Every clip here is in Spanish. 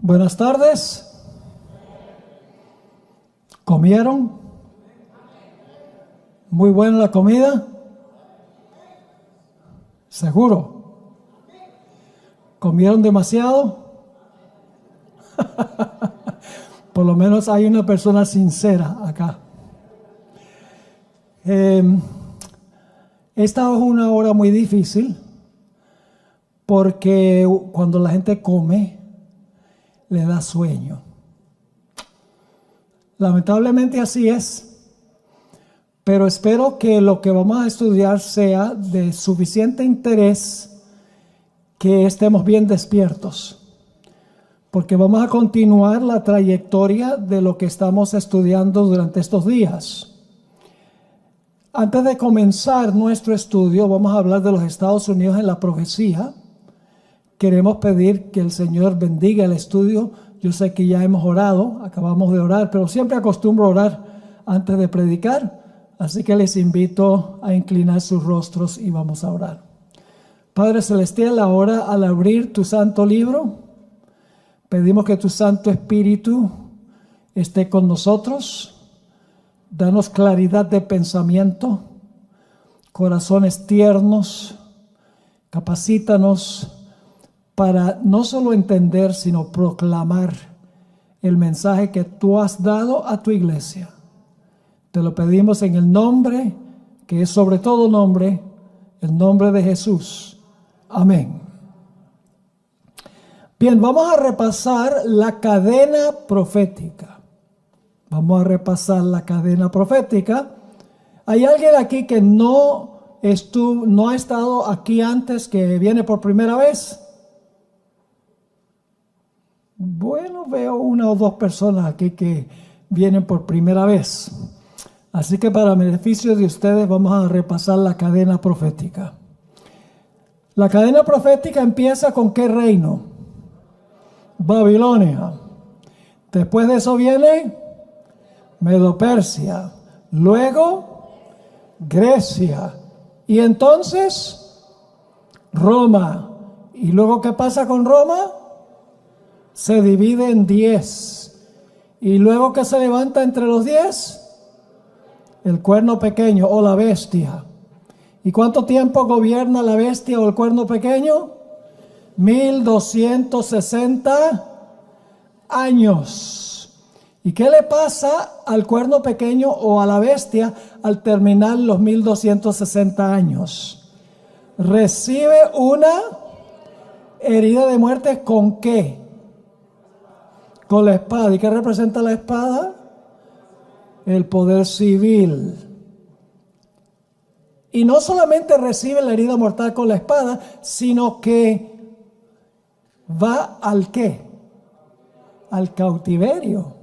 Buenas tardes. ¿Comieron? ¿Muy buena la comida? ¿Seguro? ¿Comieron demasiado? Por lo menos hay una persona sincera acá. Esta es una hora muy difícil porque cuando la gente come le da sueño. Lamentablemente así es, pero espero que lo que vamos a estudiar sea de suficiente interés que estemos bien despiertos, porque vamos a continuar la trayectoria de lo que estamos estudiando durante estos días. Antes de comenzar nuestro estudio, vamos a hablar de los Estados Unidos en la profecía. Queremos pedir que el Señor bendiga el estudio. Yo sé que ya hemos orado, acabamos de orar, pero siempre acostumbro a orar antes de predicar. Así que les invito a inclinar sus rostros y vamos a orar. Padre Celestial, ahora al abrir tu santo libro, pedimos que tu Santo Espíritu esté con nosotros. Danos claridad de pensamiento, corazones tiernos, capacítanos para no solo entender, sino proclamar el mensaje que tú has dado a tu iglesia. Te lo pedimos en el nombre, que es sobre todo nombre, el nombre de Jesús. Amén. Bien, vamos a repasar la cadena profética. Vamos a repasar la cadena profética. ¿Hay alguien aquí que no ha estado aquí antes, que viene por primera vez? Bueno, veo una o dos personas aquí que vienen por primera vez. Así que para beneficio de ustedes vamos a repasar la cadena profética. La cadena profética empieza con ¿qué reino? Babilonia. Después de eso viene Medo-Persia. Luego Grecia. Y entonces Roma. ¿Y luego qué pasa con Roma? Se divide en 10. ¿Y luego qué se levanta entre los 10? El cuerno pequeño o la bestia. ¿Y cuánto tiempo gobierna la bestia o el cuerno pequeño? 1260 años. ¿Y qué le pasa al cuerno pequeño o a la bestia al terminar los 1260 años? Recibe una herida de muerte. ¿Con qué? Con la espada. ¿Y qué representa la espada? El poder civil. Y no solamente recibe la herida mortal con la espada, sino que va al ¿qué? Al cautiverio.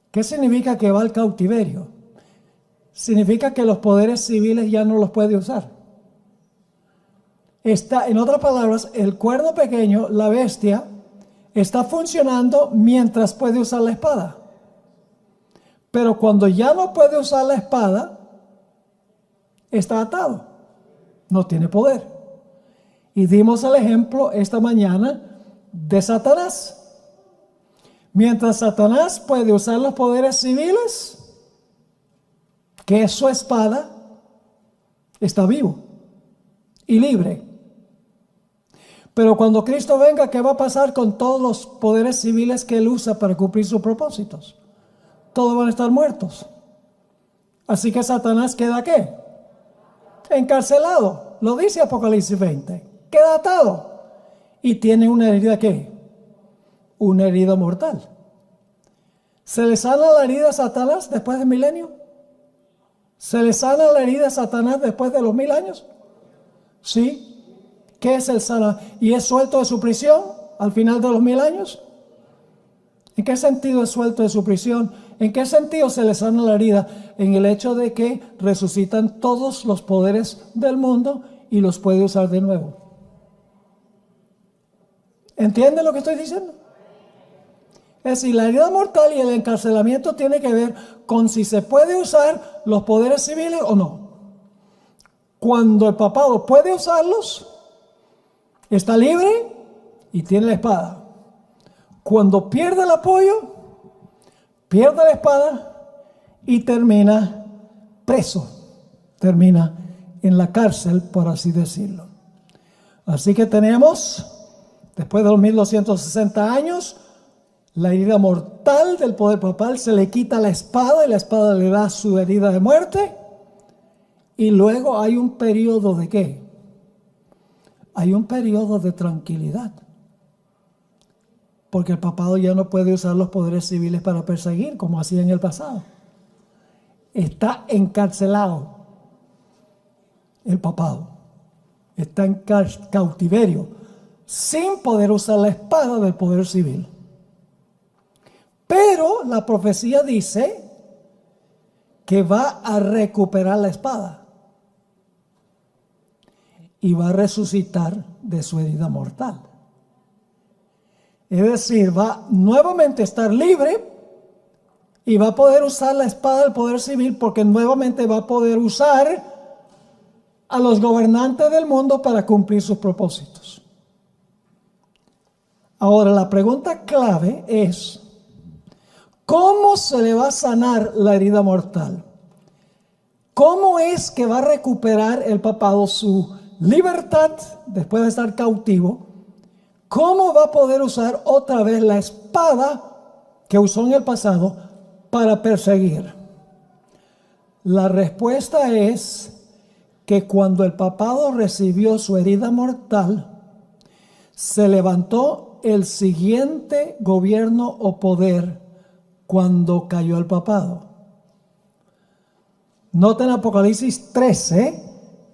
¿Qué significa que va al cautiverio? Significa que los poderes civiles ya no los puede usar. En otras palabras, el cuerno pequeño, la bestia, está funcionando mientras puede usar la espada. Pero cuando ya no puede usar la espada, está atado. No tiene poder. Y dimos el ejemplo esta mañana de Satanás. Mientras Satanás puede usar los poderes civiles, que es su espada, está vivo y libre. Pero cuando Cristo venga, ¿qué va a pasar con todos los poderes civiles que él usa para cumplir sus propósitos? Todos van a estar muertos. Así que Satanás queda ¿qué? Encarcelado. Lo dice Apocalipsis 20. Queda atado. Y tiene una herida ¿qué? Una herida mortal. ¿Se le sana la herida a Satanás después del milenio? ¿Se le sana la herida a Satanás después de los 1000 años? Sí. ¿Qué es el sana? ¿Y es suelto de su prisión al final de los 1000 años? ¿En qué sentido es suelto de su prisión? ¿En qué sentido se le sana la herida? En el hecho de que resucitan todos los poderes del mundo y los puede usar de nuevo. ¿Entienden lo que estoy diciendo? Es decir, la herida mortal y el encarcelamiento tiene que ver con si se puede usar los poderes civiles o no. Cuando el papado puede usarlos, está libre y tiene la espada. Cuando pierde el apoyo, pierde la espada y termina preso, termina en la cárcel, por así decirlo. Así que tenemos, después de los 1260 años, la herida mortal del poder papal, se le quita la espada y la espada le da su herida de muerte. Y luego hay un periodo de ¿qué? Hay un periodo de tranquilidad. Porque el papado ya no puede usar los poderes civiles para perseguir, como hacía en el pasado. Está encarcelado el papado. Está en cautiverio, sin poder usar la espada del poder civil. Pero la profecía dice que va a recuperar la espada y va a resucitar de su herida mortal. Es decir, va nuevamente a estar libre y va a poder usar la espada del poder civil, porque nuevamente va a poder usar a los gobernantes del mundo para cumplir sus propósitos. Ahora, la pregunta clave es: ¿cómo se le va a sanar la herida mortal? ¿Cómo es que va a recuperar el papado su libertad después de estar cautivo? ¿Cómo va a poder usar otra vez la espada que usó en el pasado para perseguir? La respuesta es que cuando el papado recibió su herida mortal, se levantó el siguiente gobierno o poder cuando cayó el papado. Noten Apocalipsis 13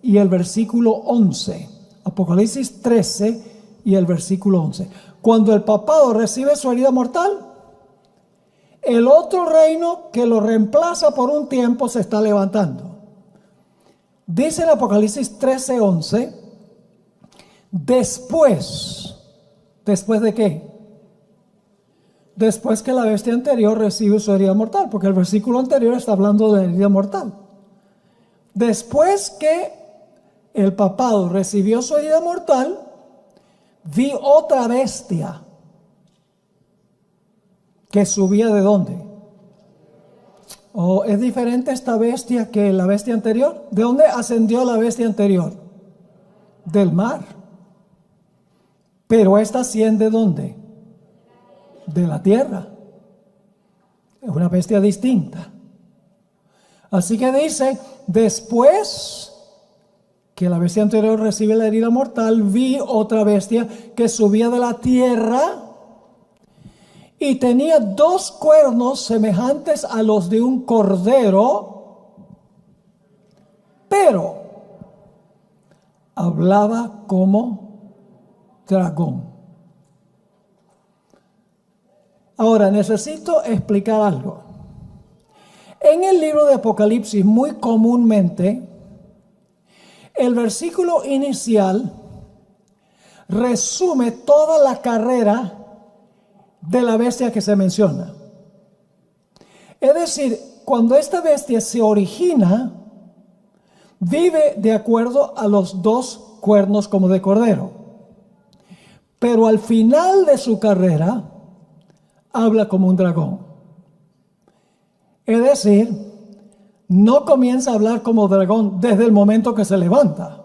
y el versículo 11. Apocalipsis 13 y el versículo 11. Cuando el papado recibe su herida mortal, el otro reino que lo reemplaza por un tiempo se está levantando. Dice en Apocalipsis 13, 11, ¿después de qué? Después que la bestia anterior recibe su herida mortal, porque el versículo anterior está hablando de la herida mortal. Después que el papado recibió su herida mortal, vi otra bestia que subía ¿de dónde? ¿O es diferente esta bestia que la bestia anterior? ¿De dónde ascendió la bestia anterior? Del mar. Pero esta asciende ¿de dónde? De la tierra. Es una bestia distinta. Así que dice, después que la bestia anterior recibe la herida mortal, vi otra bestia que subía de la tierra y tenía 2 cuernos semejantes a los de un cordero, pero hablaba como dragón. Ahora, necesito explicar algo. En el libro de Apocalipsis, muy comúnmente, el versículo inicial resume toda la carrera de la bestia que se menciona. Es decir, cuando esta bestia se origina, vive de acuerdo a los 2 cuernos como de cordero. Pero al final de su carrera, habla como un dragón. Es decir, no comienza a hablar como dragón desde el momento que se levanta.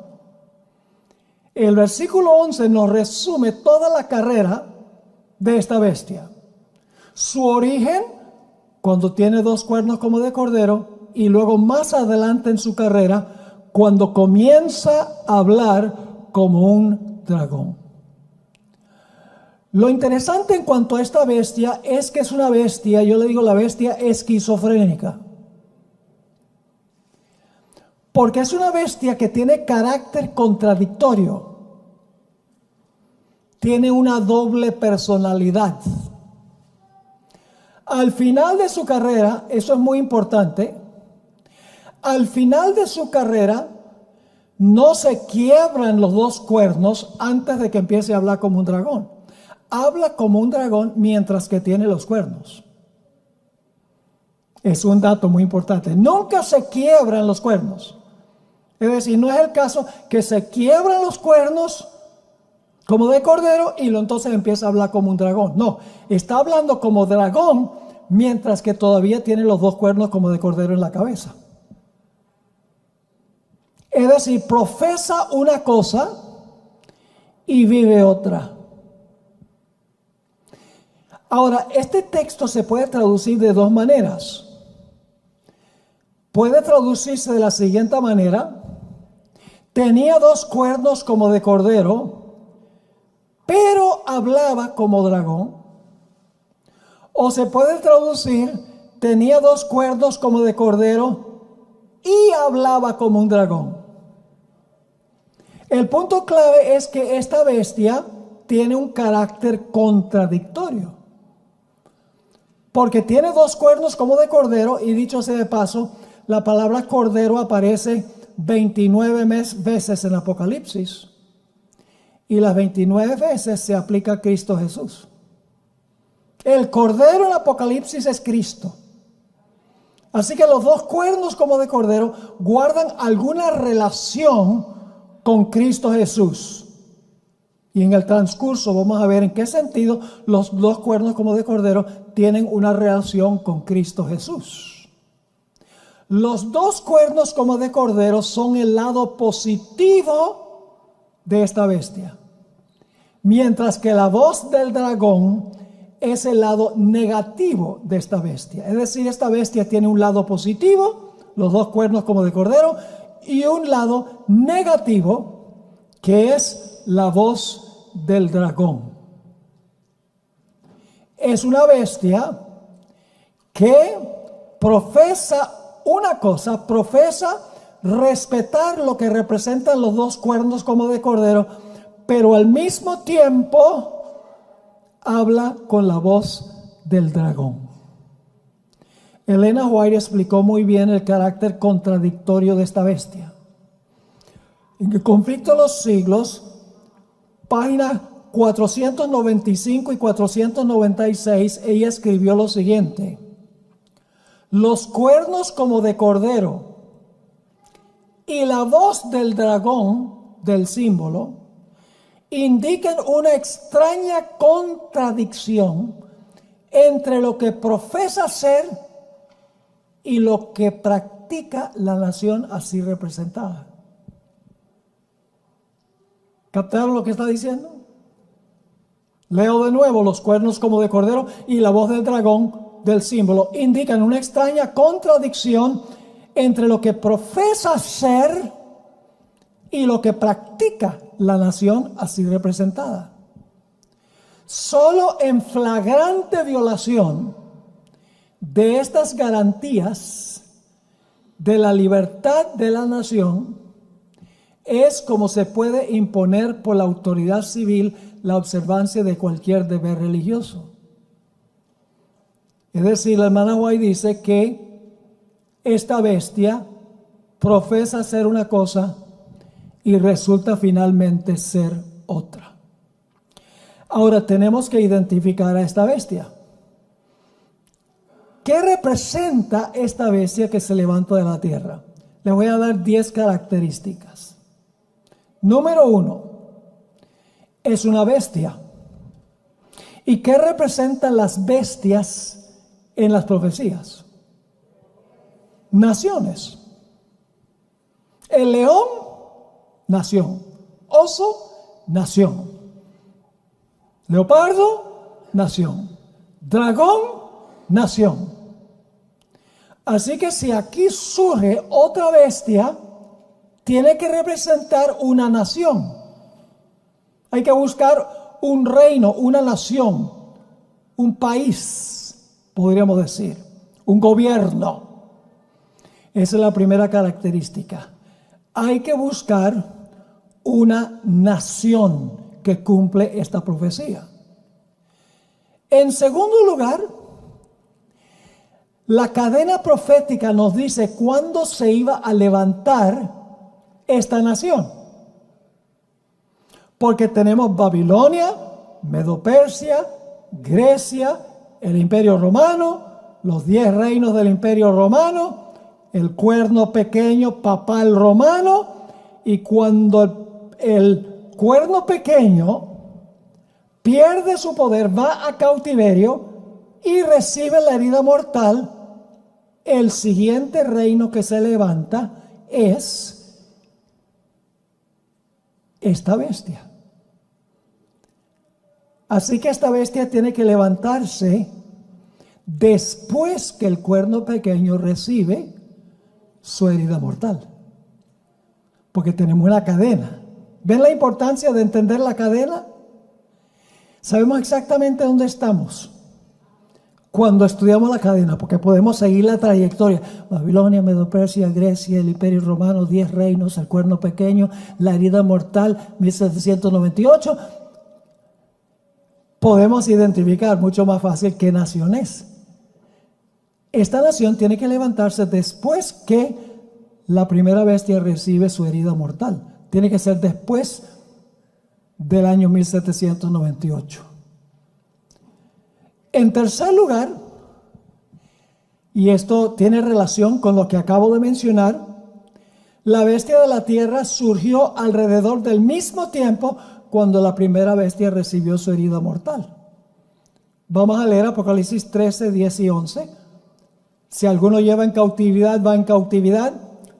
El versículo 11 nos resume toda la carrera de esta bestia. Su origen, cuando tiene 2 cuernos como de cordero, y luego más adelante en su carrera, cuando comienza a hablar como un dragón. Lo interesante en cuanto a esta bestia es que es una bestia, yo le digo la bestia esquizofrénica. Porque es una bestia que tiene carácter contradictorio. Tiene una doble personalidad. Al final de su carrera, eso es muy importante, al final de su carrera no se quiebran los 2 cuernos antes de que empiece a hablar como un dragón. Habla como un dragón mientras que tiene los cuernos. Es un dato muy importante. Nunca se quiebran los cuernos. Es decir, no es el caso que se quiebran los cuernos como de cordero, y entonces empieza a hablar como un dragón. No, está hablando como dragón mientras que todavía tiene los dos cuernos como de cordero en la cabeza. Es decir, profesa una cosa y vive otra. Ahora, este texto se puede traducir de dos maneras. Puede traducirse de la siguiente manera: tenía dos cuernos como de cordero, pero hablaba como dragón. O se puede traducir: tenía dos cuernos como de cordero y hablaba como un dragón. El punto clave es que esta bestia tiene un carácter contradictorio, porque tiene dos cuernos como de cordero, y dicho sea de paso, la palabra cordero aparece 29 veces en Apocalipsis, y las 29 veces se aplica a Cristo Jesús. El cordero en Apocalipsis es Cristo. Así que los dos cuernos como de cordero guardan alguna relación con Cristo Jesús. Y en el transcurso vamos a ver en qué sentido los dos cuernos como de cordero tienen una relación con Cristo Jesús. Los dos cuernos como de cordero son el lado positivo de esta bestia, mientras que la voz del dragón es el lado negativo de esta bestia. Es decir, esta bestia tiene un lado positivo, los dos cuernos como de cordero, y un lado negativo, que es la voz del dragón. Es una bestia que profesa una cosa, profesa respetar lo que representan los dos cuernos como de cordero, pero al mismo tiempo habla con la voz del dragón. Elena White explicó muy bien el carácter contradictorio de esta bestia. En el Conflicto de los Siglos, páginas 495 y 496, ella escribió lo siguiente: los cuernos como de cordero y la voz del dragón, del símbolo, indican una extraña contradicción entre lo que profesa ser y lo que practica la nación así representada. ¿Captaron lo que está diciendo? Leo de nuevo: los cuernos como de cordero y la voz del dragón, del símbolo, indican una extraña contradicción entre lo que profesa ser y lo que practica la nación así representada. Solo en flagrante violación de estas garantías de la libertad de la nación es como se puede imponer por la autoridad civil la observancia de cualquier deber religioso. Es decir, la hermana White dice que esta bestia profesa ser una cosa y resulta finalmente ser otra. Ahora tenemos que identificar a esta bestia. ¿Qué representa esta bestia que se levanta de la tierra? Le voy a dar 10 características. Número 1, es una bestia. ¿Y qué representan las bestias en las profecías? Naciones. El león, nación. Oso, nación. Leopardo, nación. Dragón, nación. Así que si aquí surge otra bestia, tiene que representar una nación. Hay que buscar un reino, una nación, un país, podríamos decir, un gobierno. Esa es la primera característica. Hay que buscar una nación que cumple esta profecía. En segundo lugar, la cadena profética nos dice cuándo se iba a levantar esta nación. Porque tenemos Babilonia, Medo-Persia, Grecia, el Imperio Romano, los 10 reinos del Imperio Romano, el cuerno pequeño papal romano, y cuando el cuerno pequeño pierde su poder, va a cautiverio y recibe la herida mortal, el siguiente reino que se levanta es esta bestia. Así que esta bestia tiene que levantarse después que el cuerno pequeño recibe su herida mortal. Porque tenemos la cadena. ¿Ven la importancia de entender la cadena? Sabemos exactamente dónde estamos cuando estudiamos la cadena, porque podemos seguir la trayectoria. Babilonia, Medo-Persia, Grecia, el Imperio Romano, 10 reinos, el cuerno pequeño, la herida mortal, 1798. Podemos identificar mucho más fácil qué nación es. Esta nación tiene que levantarse después que la primera bestia recibe su herida mortal. Tiene que ser después del año 1798. En tercer lugar, y esto tiene relación con lo que acabo de mencionar, la bestia de la tierra surgió alrededor del mismo tiempo cuando la primera bestia recibió su herida mortal. Vamos a leer Apocalipsis 13, 10 y 11. Si alguno lleva en cautividad, va en cautividad.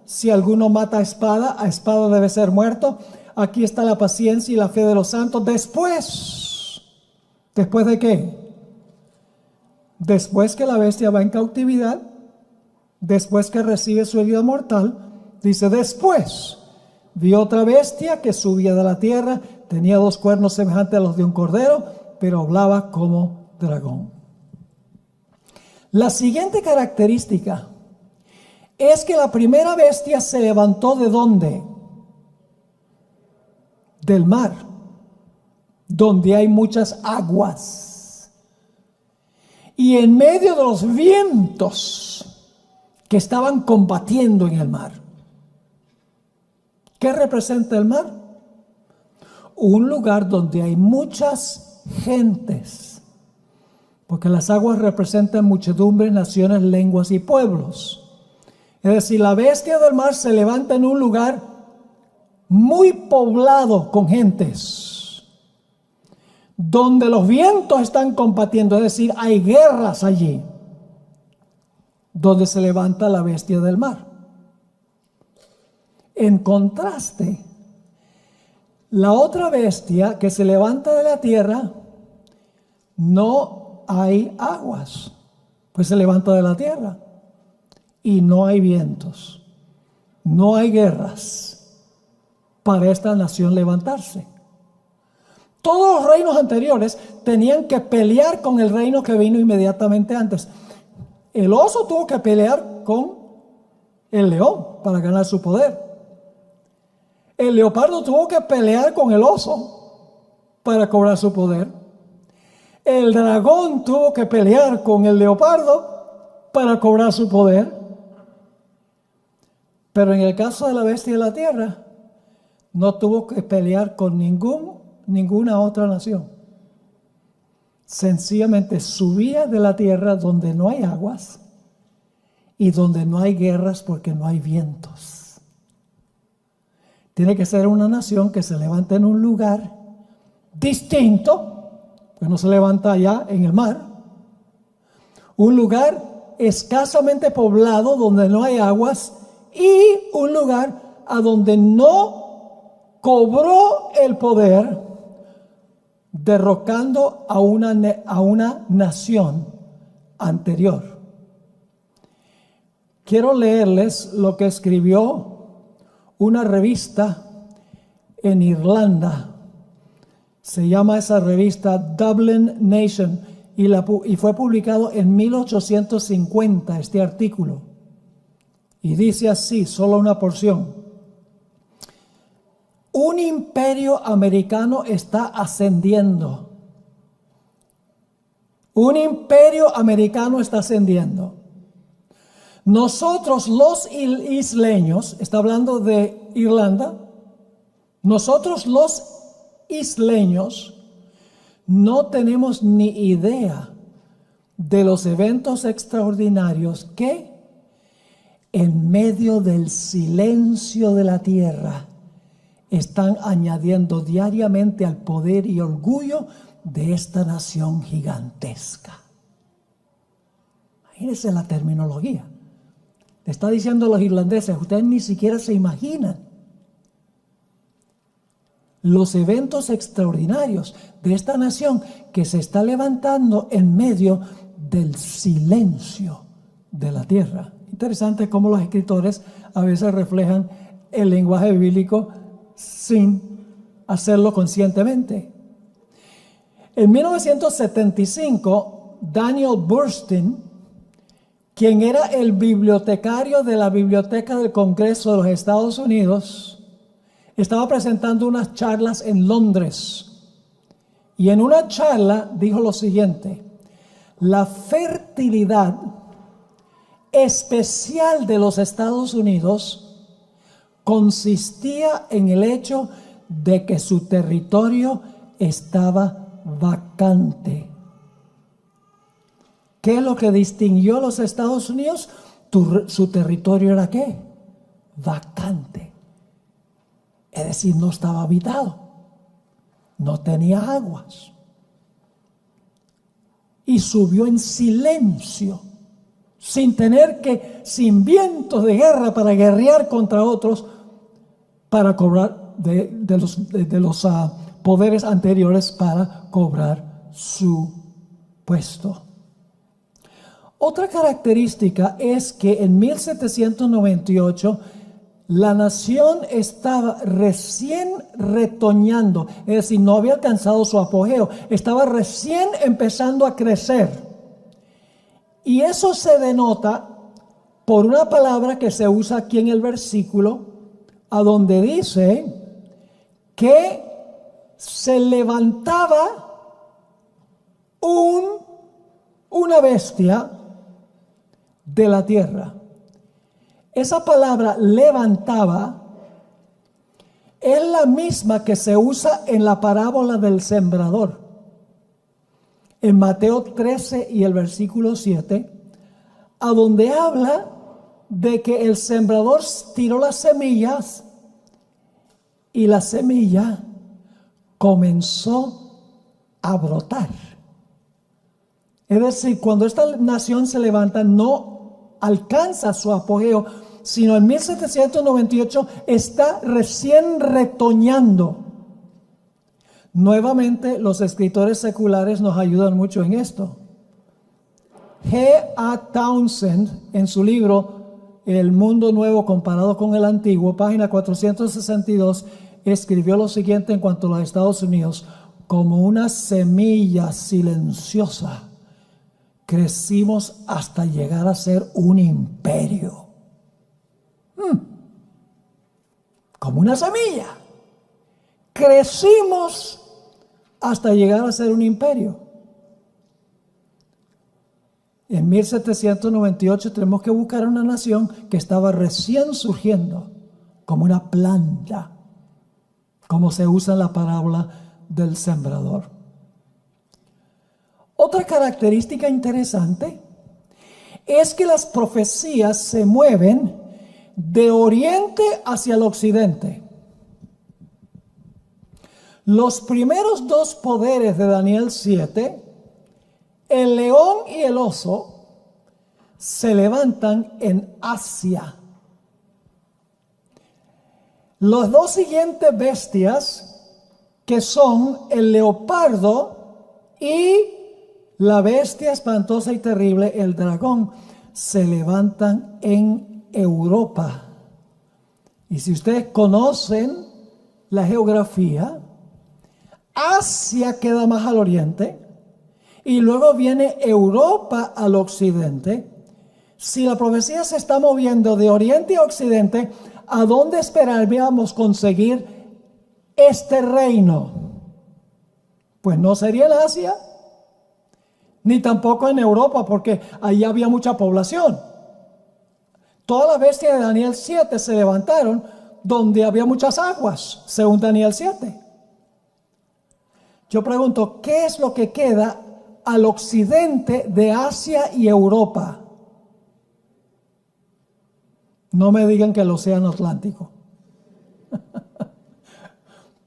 Si alguno mata a espada debe ser muerto. Aquí está la paciencia y la fe de los santos. ¿Después de qué? Después que la bestia va en cautividad, después que recibe su herida mortal, dice: después vi otra bestia que subía de la tierra, tenía 2 cuernos semejantes a los de un cordero, pero hablaba como dragón. La siguiente característica es que la primera bestia se levantó ¿de dónde? Del mar, donde hay muchas aguas. Y en medio de los vientos que estaban combatiendo en el mar. ¿Qué representa el mar? Un lugar donde hay muchas gentes. Porque las aguas representan muchedumbres, naciones, lenguas y pueblos. Es decir, la bestia del mar se levanta en un lugar muy poblado con gentes, donde los vientos están combatiendo, es decir, hay guerras allí, donde se levanta la bestia del mar. En contraste, la otra bestia que se levanta de la tierra, no hay aguas, pues se levanta de la tierra y no hay vientos, no hay guerras para esta nación levantarse. Todos los reinos anteriores tenían que pelear con el reino que vino inmediatamente antes. El oso tuvo que pelear con el león para ganar su poder. El leopardo tuvo que pelear con el oso para cobrar su poder. El dragón tuvo que pelear con el leopardo para cobrar su poder. Pero en el caso de la bestia de la tierra, no tuvo que pelear con ninguna otra nación. Sencillamente subía de la tierra donde no hay aguas y donde no hay guerras porque no hay vientos. Tiene que ser una nación que se levanta en un lugar distinto, pues no se levanta allá en el mar. Un lugar escasamente poblado donde no hay aguas y un lugar a donde no cobró el poder, derrocando a una nación anterior. Quiero leerles lo que escribió una revista en Irlanda. Se llama esa revista Dublin Nation y fue publicado en 1850 este artículo. Y dice así, solo una porción: un imperio americano está ascendiendo. Un imperio americano está ascendiendo. Nosotros los isleños, está hablando de Irlanda, nosotros los isleños no tenemos ni idea de los eventos extraordinarios que en medio del silencio de la tierra están añadiendo diariamente al poder y orgullo de esta nación gigantesca. Imagínense la terminología. Le está diciendo a los irlandeses, ustedes ni siquiera se imaginan los eventos extraordinarios de esta nación que se está levantando en medio del silencio de la tierra. Interesante cómo los escritores a veces reflejan el lenguaje bíblico sin hacerlo conscientemente. En 1975, Daniel Bernstein, quien era el bibliotecario de la Biblioteca del Congreso de los Estados Unidos, estaba presentando unas charlas en Londres. Y en una charla dijo lo siguiente: la fertilidad especial de los Estados Unidos consistía en el hecho de que su territorio estaba vacante. ¿Qué es lo que distinguió a los Estados Unidos? Su territorio era ¿qué? Vacante. Es decir, no estaba habitado. No tenía aguas. Y subió en silencio, sin vientos de guerra para guerrear contra otros, para cobrar de los poderes anteriores para cobrar su puesto. Otra característica es que en 1798 la nación estaba recién retoñando, es decir, no había alcanzado su apogeo, estaba recién empezando a crecer. Y eso se denota por una palabra que se usa aquí en el versículo, a donde dice que se levantaba una bestia de la tierra. Esa palabra levantaba es la misma que se usa en la parábola del sembrador. En Mateo 13 y el versículo 7, a donde habla de que el sembrador tiró las semillas y la semilla comenzó a brotar. Es decir, cuando esta nación se levanta, no alcanza su apogeo, sino en 1798 está recién retoñando. Nuevamente, los escritores seculares nos ayudan mucho en esto. G.A. Townsend, en su libro El Mundo Nuevo comparado con el Antiguo, página 462, escribió lo siguiente en cuanto a los Estados Unidos: como una semilla silenciosa, crecimos hasta llegar a ser un imperio. Como una semilla, crecimos hasta llegar a ser un imperio. En 1798 tenemos que buscar una nación que estaba recién surgiendo, como una planta, como se usa en la parábola del sembrador. Otra característica interesante es que las profecías se mueven de oriente hacia el occidente. Los primeros dos poderes de Daniel 7, el león y el oso, se levantan en Asia. Las dos siguientes bestias, que son el leopardo y la bestia espantosa y terrible, el dragón, se levantan en Europa. Y si ustedes conocen la geografía, Asia queda más al oriente y luego viene Europa al occidente. Si la profecía se está moviendo de oriente a occidente, ¿a dónde esperaríamos conseguir este reino? Pues no sería en Asia, ni tampoco en Europa, porque ahí había mucha población. Todas las bestias de Daniel 7 se levantaron donde había muchas aguas, según Daniel 7. Yo pregunto, ¿qué es lo que queda al occidente de Asia y Europa? No me digan que el océano Atlántico.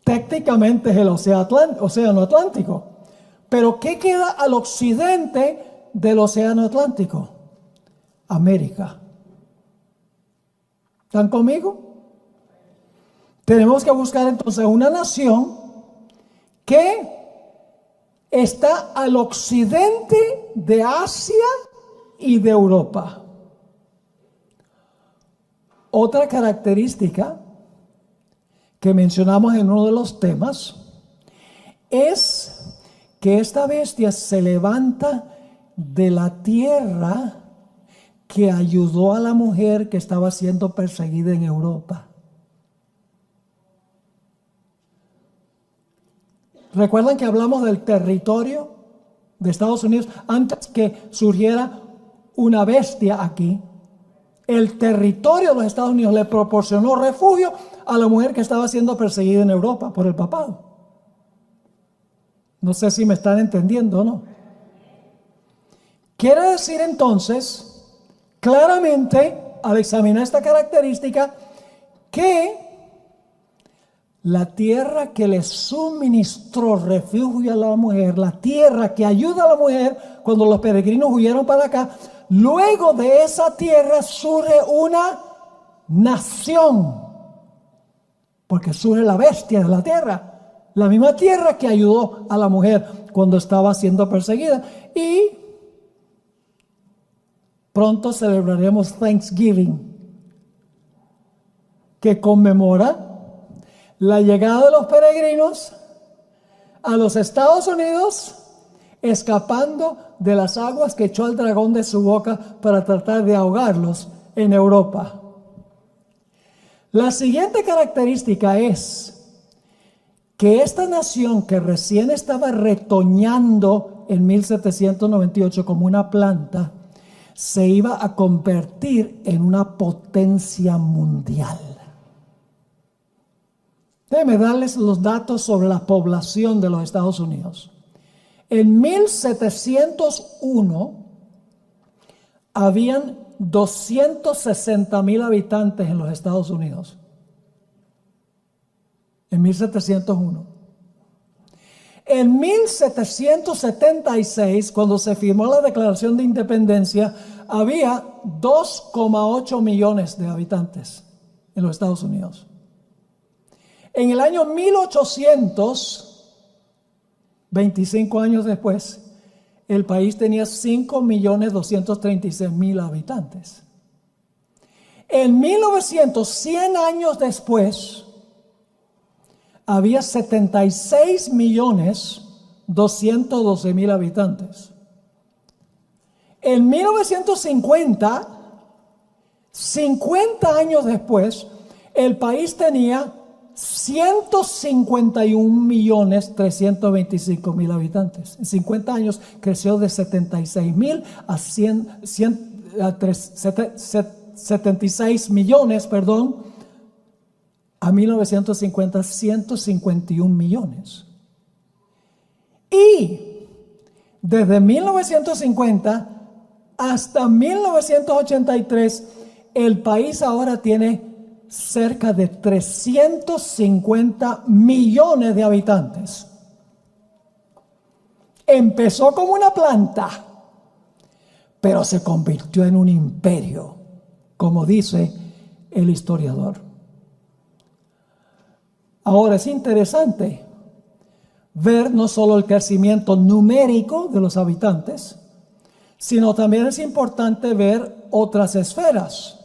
técnicamente es el océano Atlántico. Pero ¿qué queda al occidente del océano Atlántico? América. ¿Están conmigo? Tenemos que buscar entonces una nación que está al occidente de Asia y de Europa. Otra característica que mencionamos en uno de los temas es que esta bestia se levanta de la tierra que ayudó a la mujer que estaba siendo perseguida en Europa. ¿Recuerdan que hablamos del territorio de Estados Unidos antes que surgiera una bestia aquí? El territorio de los Estados Unidos le proporcionó refugio a la mujer que estaba siendo perseguida en Europa por el papado. No sé si me están entendiendo o no. Quiere decir entonces, claramente, al examinar esta característica, que la tierra que le suministró refugio a la mujer, la tierra que ayuda a la mujer cuando los peregrinos huyeron para acá, luego de esa tierra surge una nación, porque surge la bestia de la tierra, la misma tierra que ayudó a la mujer cuando estaba siendo perseguida. Y pronto celebraremos Thanksgiving, que conmemora la llegada de los peregrinos a los Estados Unidos, escapando de las aguas que echó el dragón de su boca para tratar de ahogarlos en Europa. La siguiente característica es que esta nación que recién estaba retoñando en 1798 como una planta, se iba a convertir en una potencia mundial. Déjenme darles los datos sobre la población de los Estados Unidos. En 1701 habían 260,000 habitantes en los Estados Unidos. En 1701. En 1776, cuando se firmó la Declaración de Independencia, había 2,8 millones de habitantes en los Estados Unidos. En el año 1800, 25 años después, el país tenía 5,236,000 habitantes. En 1900, 100 años después, había 76,212,000 habitantes. En 1950, 50 años después, el país tenía 151,325,000 habitantes. En 50 años creció de 76,000 a 76 millones, a 1950, 151 millones. Y desde 1950 hasta 1983, el país ahora tiene cerca de 350 millones de habitantes. Empezó como una planta, pero se convirtió en un imperio, como dice el historiador. Ahora es interesante ver no solo el crecimiento numérico de los habitantes, sino también es importante ver otras esferas.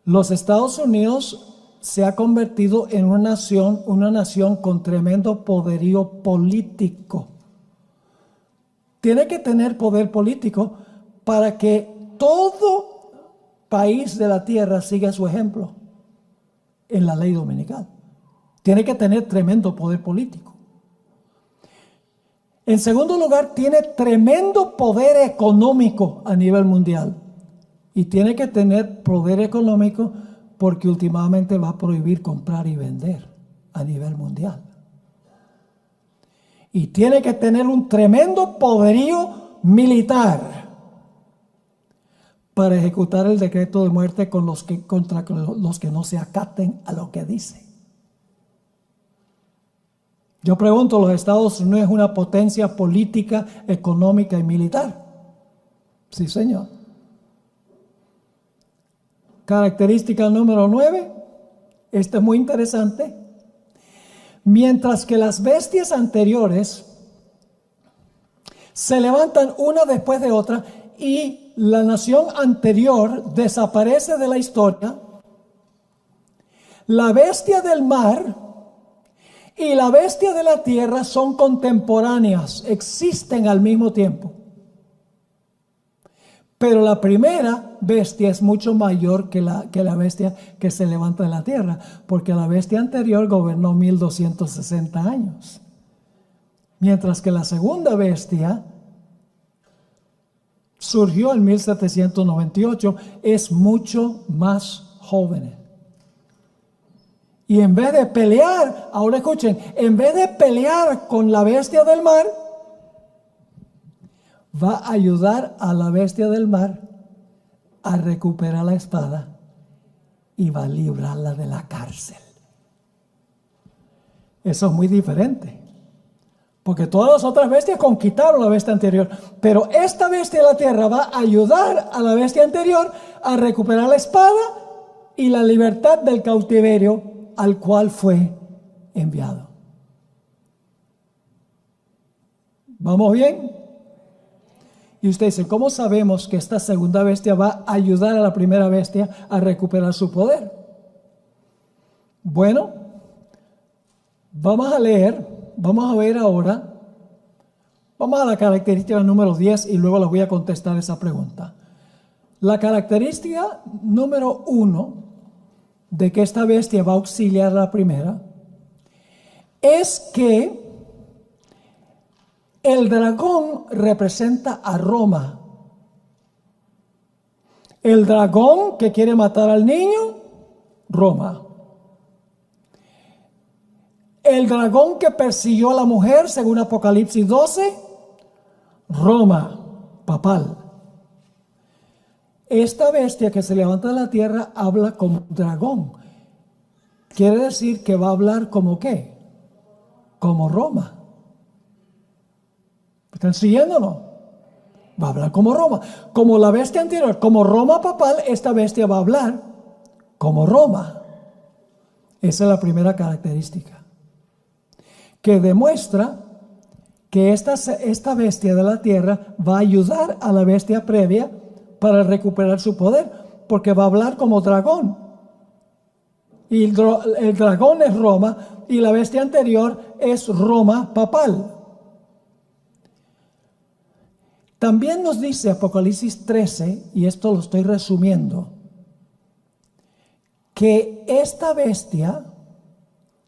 Los Estados Unidos se ha convertido en una nación con tremendo poderío político. Tiene que tener poder político para que todo país de la tierra siga su ejemplo en la ley dominical. Tiene que tener tremendo poder político. En segundo lugar, tiene tremendo poder económico a nivel mundial. Y tiene que tener poder económico porque últimamente va a prohibir comprar y vender a nivel mundial. Y tiene que tener un tremendo poderío militar para ejecutar el decreto de muerte contra los que no se acaten a lo que dice. Yo pregunto, ¿los Estados Unidos es una potencia política, económica y militar? Sí, señor. Característica número 9. Esta es muy interesante. Mientras que las bestias anteriores se levantan una después de otra y la nación anterior desaparece de la historia, la bestia del mar y la bestia de la tierra son contemporáneas, existen al mismo tiempo. Pero la primera bestia es mucho mayor que la bestia que se levanta de la tierra, porque la bestia anterior gobernó 1260 años. Mientras que la segunda bestia surgió en 1798, es mucho más joven. Y en vez de pelear, ahora escuchen, en vez de pelear con la bestia del mar, va a ayudar a la bestia del mar a recuperar la espada y va a librarla de la cárcel. Eso es muy diferente, porque todas las otras bestias conquistaron la bestia anterior, pero esta bestia de la tierra va a ayudar a la bestia anterior a recuperar la espada y la libertad del cautiverio al cual fue enviado. ¿Vamos bien? Y usted dice, ¿cómo sabemos que esta segunda bestia va a ayudar a la primera bestia a recuperar su poder? Bueno, vamos a ver ahora, vamos a la característica número 10 y luego les voy a contestar esa pregunta. La característica número 1 de que esta bestia va a auxiliar a la primera es que el dragón representa a Roma. El dragón que quiere matar al niño, Roma. El dragón que persiguió a la mujer, según Apocalipsis 12, Roma, papal. Esta bestia que se levanta de la tierra habla como un dragón. Quiere decir que va a hablar como ¿qué? Como Roma. ¿Están siguiéndolo? Va a hablar como Roma. Como la bestia anterior, como Roma papal, esta bestia va a hablar como Roma. Esa es la primera característica, que demuestra que esta bestia de la tierra va a ayudar a la bestia previa para recuperar su poder, porque va a hablar como dragón. Y el dragón es Roma y la bestia anterior es Roma papal. También nos dice Apocalipsis 13, y esto lo estoy resumiendo, que esta bestia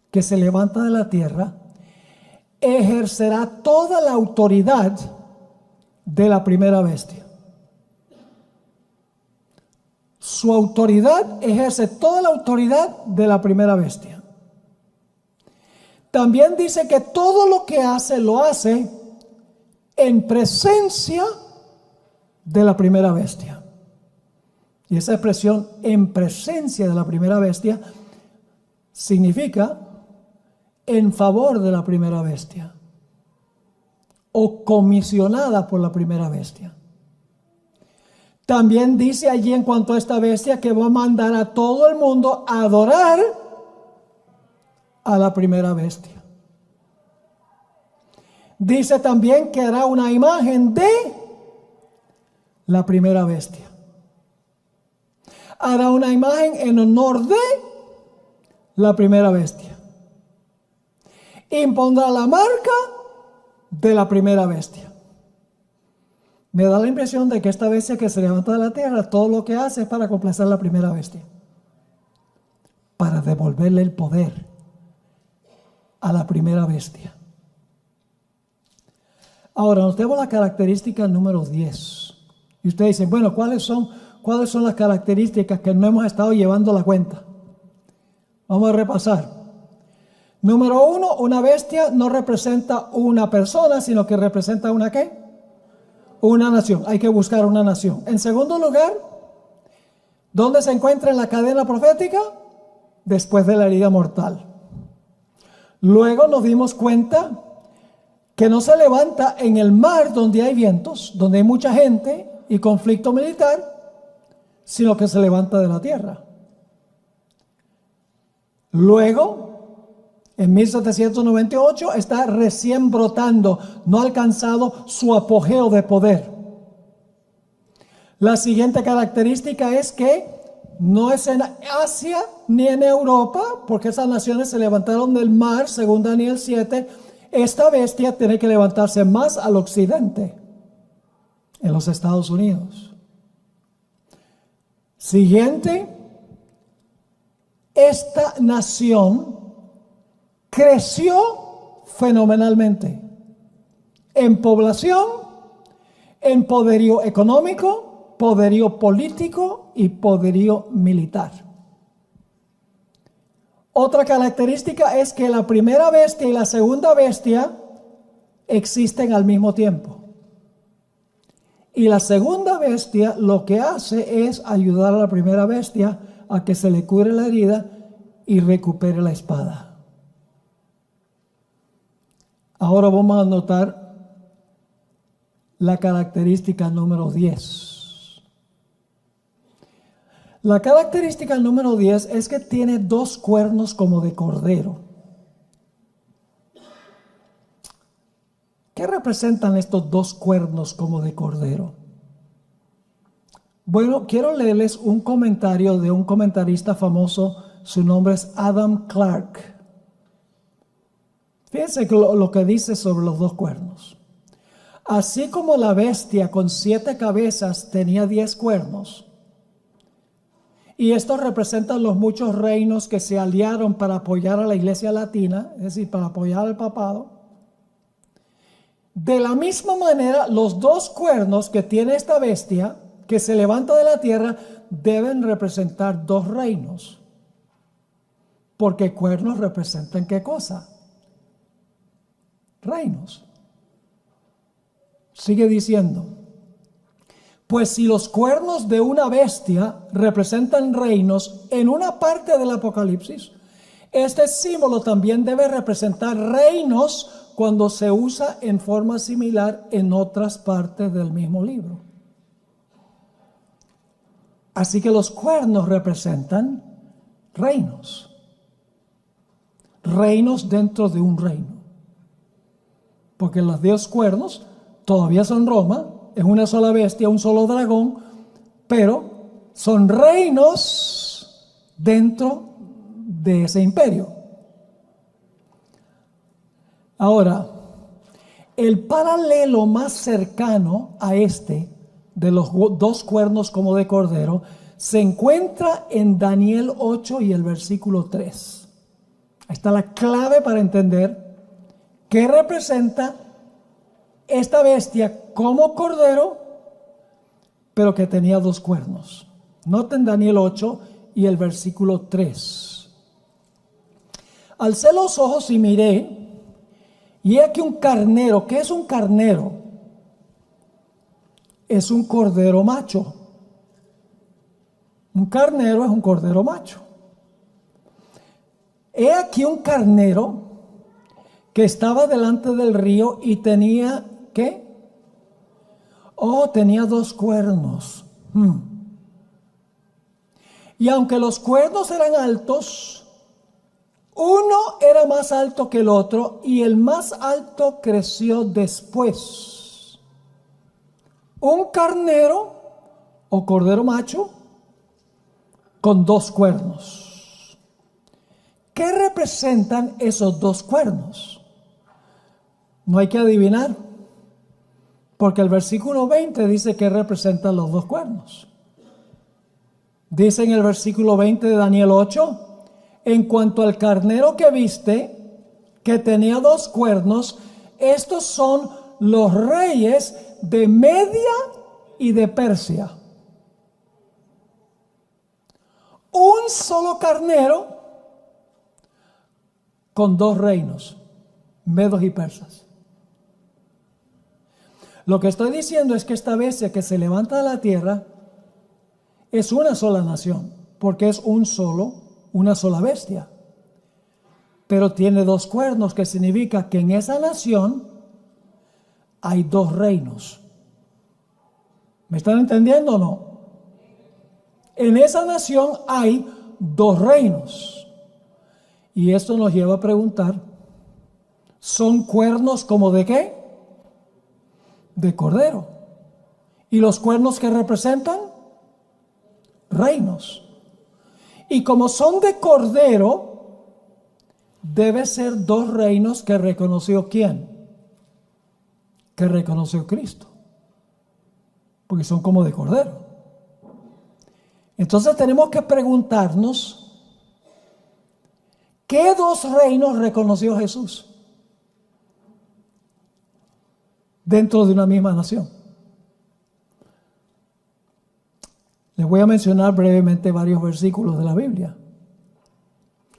que se levanta de la tierra ejercerá toda la autoridad de la primera bestia. Su autoridad ejerce toda la autoridad de la primera bestia. También dice que todo lo que hace, lo hace en presencia de la primera bestia. Y esa expresión en presencia de la primera bestia significa en favor de la primera bestia o comisionada por la primera bestia. También dice allí en cuanto a esta bestia que va a mandar a todo el mundo a adorar a la primera bestia. Dice también que hará una imagen de la primera bestia. Hará una imagen en honor de la primera bestia. Impondrá la marca de la primera bestia. Me da la impresión de que esta bestia que se levanta de la tierra, todo lo que hace es para complacer a la primera bestia, para devolverle el poder a la primera bestia. Ahora, notemos la característica número 10. Y ustedes dicen, bueno, ¿cuáles son las características que no hemos estado llevando la cuenta? Vamos a repasar. Número 1, una bestia no representa una persona, sino que representa una ¿qué? Una nación. Hay que buscar una nación. En segundo lugar, ¿dónde se encuentra en la cadena profética? Después de la herida mortal. Luego nos dimos cuenta que no se levanta en el mar donde hay vientos, donde hay mucha gente y conflicto militar, sino que se levanta de la tierra. Luego, en 1798, está recién brotando, no ha alcanzado su apogeo de poder. La siguiente característica es que no es en Asia ni en Europa, porque esas naciones se levantaron del mar, según Daniel 7. Esta bestia tiene que levantarse más al occidente, en los Estados Unidos. Siguiente, esta nación creció fenomenalmente en población, en poderío económico, poderío político y poderío militar. Otra característica es que la primera bestia y la segunda bestia existen al mismo tiempo. Y la segunda bestia lo que hace es ayudar a la primera bestia a que se le cure la herida y recupere la espada. Ahora vamos a notar la característica número 10. La característica número 10 es que tiene dos cuernos como de cordero. ¿Qué representan estos dos cuernos como de cordero? Bueno, quiero leerles un comentario de un comentarista famoso. Su nombre es Adam Clarke. Fíjense lo que dice sobre los dos cuernos. Así como la bestia con 7 cabezas tenía 10 cuernos, y estos representan los muchos reinos que se aliaron para apoyar a la iglesia latina, es decir, para apoyar al papado. De la misma manera, los dos cuernos que tiene esta bestia, que se levanta de la tierra, deben representar dos reinos. Porque cuernos representan ¿qué cosa? Reinos. Sigue diciendo. Pues si los cuernos de una bestia representan reinos en una parte del Apocalipsis, este símbolo también debe representar reinos cuando se usa en forma similar en otras partes del mismo libro. Así que los cuernos representan reinos. Reinos dentro de un reino. Porque los 10 cuernos todavía son Roma. Es una sola bestia, un solo dragón, pero son reinos dentro de ese imperio. Ahora, el paralelo más cercano a este, de los dos cuernos como de cordero, se encuentra en Daniel 8 y el versículo 3. Ahí está la clave para entender qué representa esta bestia como cordero, pero que tenía dos cuernos. Noten Daniel 8 y el versículo 3. Alcé los ojos y miré, y he aquí un carnero. ¿Qué es un carnero? Es un cordero macho. Un carnero es un cordero macho. He aquí un carnero que estaba delante del río y tenía, ¿qué? Oh, tenía dos cuernos. Y aunque los cuernos eran altos, uno era más alto que el otro y el más alto creció después. Un carnero o cordero macho con dos cuernos. ¿Qué representan esos dos cuernos? No hay que adivinar, porque el versículo 20 dice que representan los dos cuernos. Dice en el versículo 20 de Daniel 8, en cuanto al carnero que viste, que tenía dos cuernos, estos son los reyes de Media y de Persia. Un solo carnero con dos reinos, medos y persas. Lo que estoy diciendo es que esta bestia que se levanta de la tierra es una sola nación, porque es una sola bestia. pero tiene dos cuernos, que significa que en esa nación hay dos reinos. ¿Me están entendiendo o no? En esa nación hay dos reinos. Y esto nos lleva a preguntar, ¿son cuernos como de qué? De cordero. ¿Y los cuernos que representan? Reinos. Y como son de cordero, debe ser dos reinos que reconoció ¿quién? Que reconoció Cristo. Porque son como de cordero. Entonces tenemos que preguntarnos, ¿qué dos reinos reconoció Jesús dentro de una misma nación? Les voy a mencionar brevemente varios versículos de la Biblia.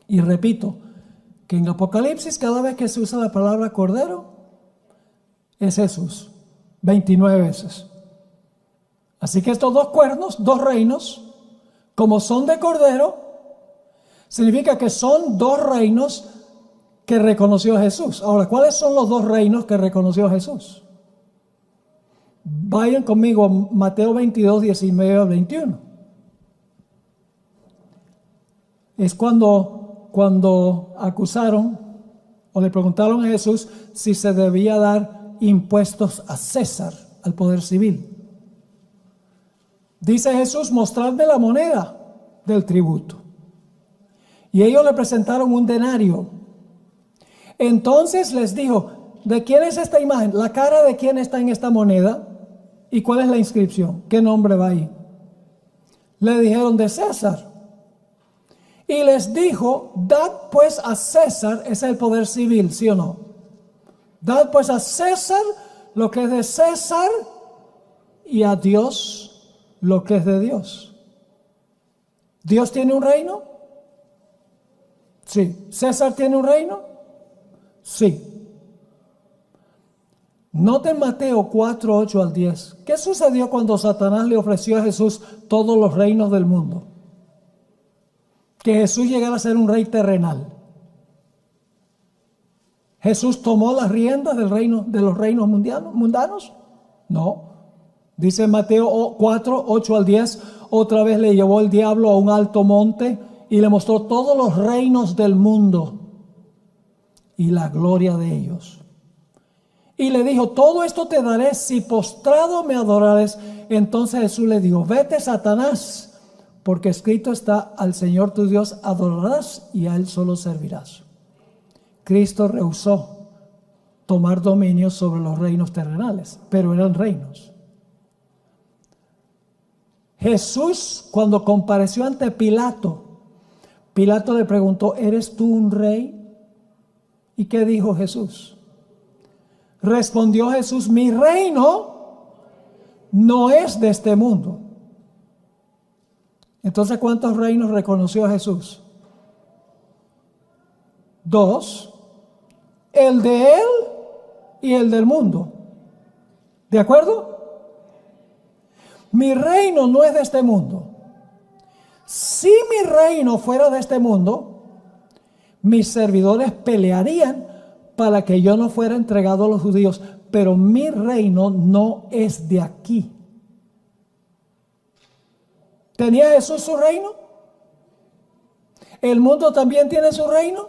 Y repito, que en Apocalipsis cada vez que se usa la palabra cordero, es Jesús, 29 veces. Así que estos dos cuernos, dos reinos, como son de cordero, significa que son dos reinos que reconoció Jesús. Ahora, ¿cuáles son los dos reinos que reconoció Jesús? Vayan conmigo a Mateo 22, 19 al 21. Es cuando acusaron o le preguntaron a Jesús si se debía dar impuestos a César, al poder civil. Dice Jesús, mostradme la moneda del tributo. Y ellos le presentaron un denario. Entonces les dijo, ¿de quién es esta imagen? ¿La cara de quién está en esta moneda? ¿Y cuál es la inscripción? ¿Qué nombre va ahí? Le dijeron, de César. Y les dijo, dad pues a César, ese es el poder civil, ¿sí o no? Dad pues a César lo que es de César y a Dios lo que es de Dios. ¿Dios tiene un reino? Sí. ¿César tiene un reino? Sí. Noten Mateo 4, 8 al 10. ¿Qué sucedió cuando Satanás le ofreció a Jesús todos los reinos del mundo? Que Jesús llegara a ser un rey terrenal. ¿Jesús tomó las riendas del reino, de los reinos mundanos? No. Dice Mateo 4, 8 al 10, otra vez le llevó el diablo a un alto monte y le mostró todos los reinos del mundo y la gloria de ellos. Y le dijo, todo esto te daré si postrado me adorares. Entonces Jesús le dijo, vete Satanás, porque escrito está, al Señor tu Dios adorarás y a Él solo servirás. Cristo rehusó tomar dominio sobre los reinos terrenales, pero eran reinos. Jesús, cuando compareció ante Pilato, Pilato le preguntó, ¿eres tú un rey? ¿Y qué dijo Jesús? Respondió Jesús, mi reino no es de este mundo. Entonces, ¿cuántos reinos reconoció Jesús? Dos, el de él y el del mundo. ¿De acuerdo? Mi reino no es de este mundo. Si mi reino fuera de este mundo, mis servidores pelearían para que yo no fuera entregado a los judíos, pero mi reino no es de aquí. ¿Tenía Jesús su reino? ¿El mundo también tiene su reino?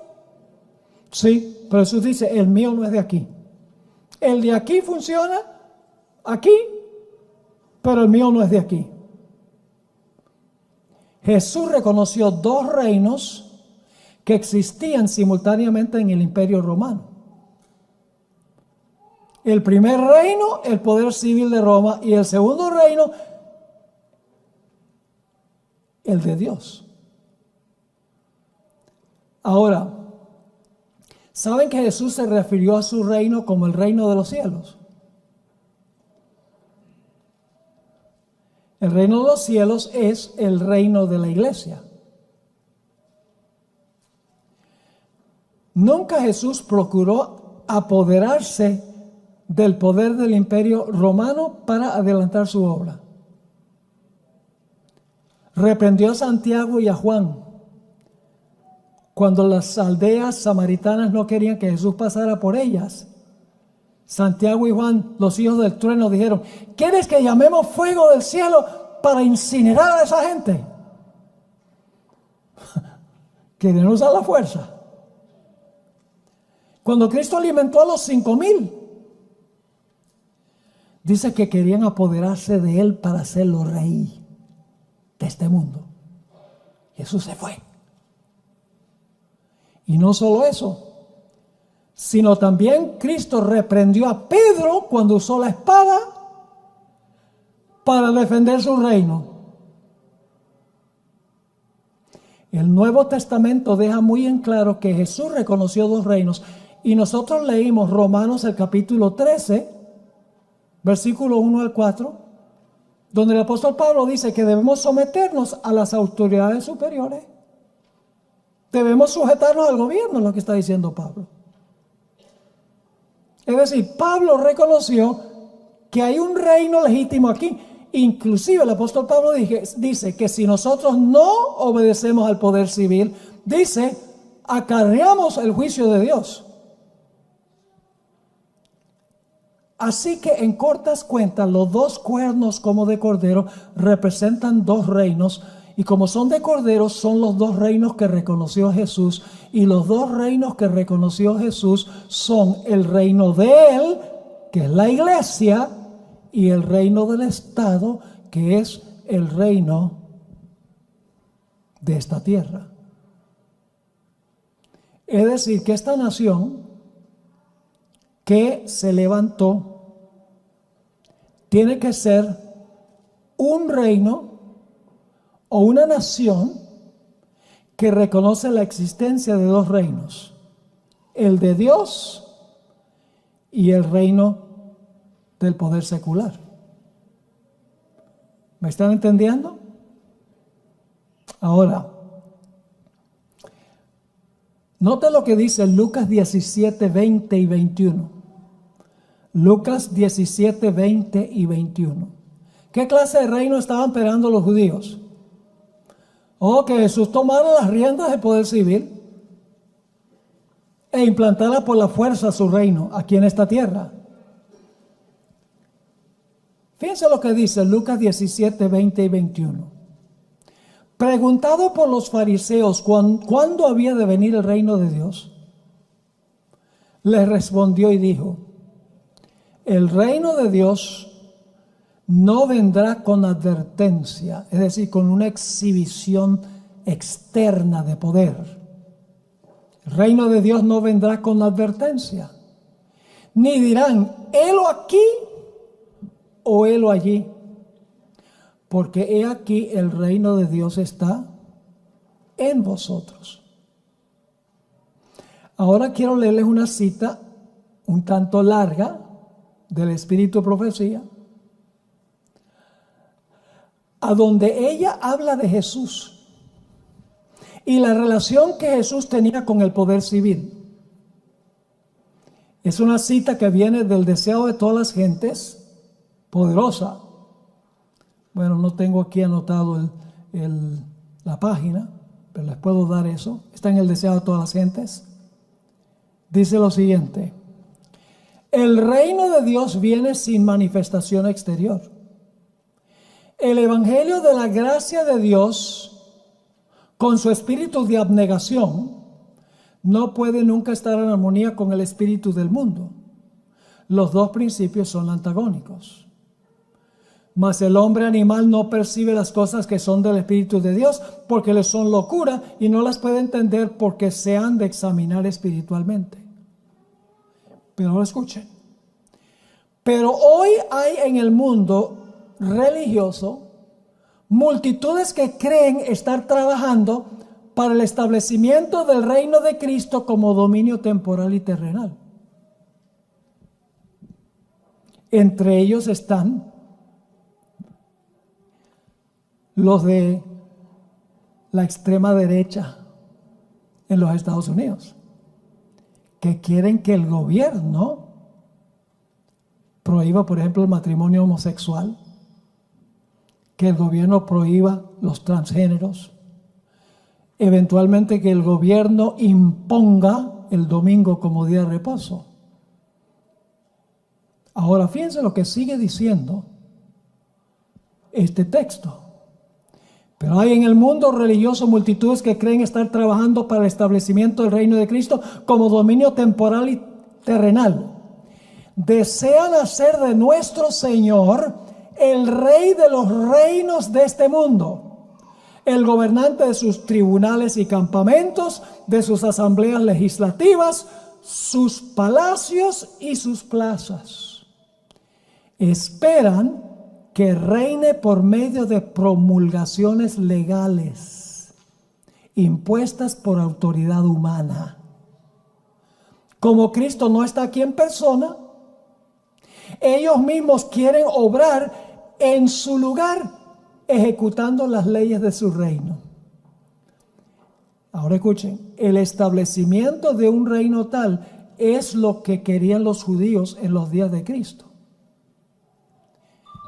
Sí, pero Jesús dice, el mío no es de aquí. El de aquí funciona aquí, pero el mío no es de aquí. Jesús reconoció dos reinos que existían simultáneamente en el Imperio Romano. El primer reino, el poder civil de Roma, y el segundo reino, el de Dios. Ahora, ¿saben que Jesús se refirió a su reino como el reino de los cielos? El reino de los cielos es el reino de la iglesia. Nunca Jesús procuró apoderarse del poder del imperio romano para adelantar su obra. Reprendió a Santiago y a Juan cuando las aldeas samaritanas no querían que Jesús pasara por ellas, Santiago y Juan, los hijos del trueno, dijeron: ¿quieres que llamemos fuego del cielo para incinerar a esa gente? Quieren usar la fuerza. Cuando Cristo alimentó a los 5,000, dice que querían apoderarse de él para hacerlo rey de este mundo. Jesús se fue. Y no solo eso, sino también Cristo reprendió a Pedro cuando usó la espada para defender su reino. El Nuevo Testamento deja muy en claro que Jesús reconoció 2 reinos. Y nosotros leímos Romanos el capítulo 13, versículo 1 al 4, donde el apóstol Pablo dice que debemos someternos a las autoridades superiores. Debemos sujetarnos al gobierno, es lo que está diciendo Pablo. Es decir, Pablo reconoció que hay un reino legítimo aquí. Inclusive el apóstol Pablo dice que si nosotros no obedecemos al poder civil, dice, acarreamos el juicio de Dios. Así que en cortas cuentas, los 2 cuernos como de cordero representan 2 reinos. Y como son de cordero, son los 2 reinos que reconoció Jesús. Y los 2 reinos que reconoció Jesús son el reino de Él, que es la iglesia, y el reino del Estado, que es el reino de esta tierra. Es decir, que esta nación que se levantó tiene que ser un reino o una nación que reconoce la existencia de 2 reinos, el de Dios y el reino del poder secular. ¿Me están entendiendo? Ahora, note lo que dice Lucas 17, 20 y 21. Lucas 17, 20 y 21. ¿Qué clase de reino estaban esperando los judíos? Que Jesús tomara las riendas del poder civil e implantara por la fuerza su reino aquí en esta tierra. Fíjense lo que dice Lucas 17, 20 y 21. Preguntado por los fariseos cuándo había de venir el reino de Dios, les respondió y dijo: el reino de Dios no vendrá con advertencia, es decir, con una exhibición externa de poder. El reino de Dios no vendrá con advertencia, ni dirán, helo aquí o helo allí, porque he aquí el reino de Dios está en vosotros. Ahora quiero leerles una cita un tanto larga del Espíritu de Profecía, a donde ella habla de Jesús y la relación que Jesús tenía con el poder civil. Es una cita que viene del deseo de todas las gentes, poderosa. Bueno, no tengo aquí anotado la página, pero les puedo dar eso. Está en el deseo de todas las gentes. Dice lo siguiente: el reino de Dios viene sin manifestación exterior. El evangelio de la gracia de Dios, con su espíritu de abnegación, no puede nunca estar en armonía con el espíritu del mundo. Los 2 principios son antagónicos. Mas el hombre animal no percibe las cosas que son del Espíritu de Dios, porque les son locura y no las puede entender, porque se han de examinar espiritualmente. Pero ahora escuchen. Pero hoy hay en el mundo religioso multitudes que creen estar trabajando para el establecimiento del reino de Cristo como dominio temporal y terrenal. Entre ellos están los de la extrema derecha en los Estados Unidos, que quieren que el gobierno prohíba, por ejemplo, el matrimonio homosexual, que el gobierno prohíba los transgéneros, eventualmente que el gobierno imponga el domingo como día de reposo. Ahora fíjense lo que sigue diciendo este texto. Pero hay en el mundo religioso multitudes que creen estar trabajando para el establecimiento del reino de Cristo como dominio temporal y terrenal. Desean hacer de nuestro Señor el rey de los reinos de este mundo, el gobernante de sus tribunales y campamentos, de sus asambleas legislativas, sus palacios y sus plazas. Esperan que reine por medio de promulgaciones legales impuestas por autoridad humana. Como Cristo no está aquí en persona, ellos mismos quieren obrar en su lugar, ejecutando las leyes de su reino. Ahora escuchen, el establecimiento de un reino tal es lo que querían los judíos en los días de Cristo.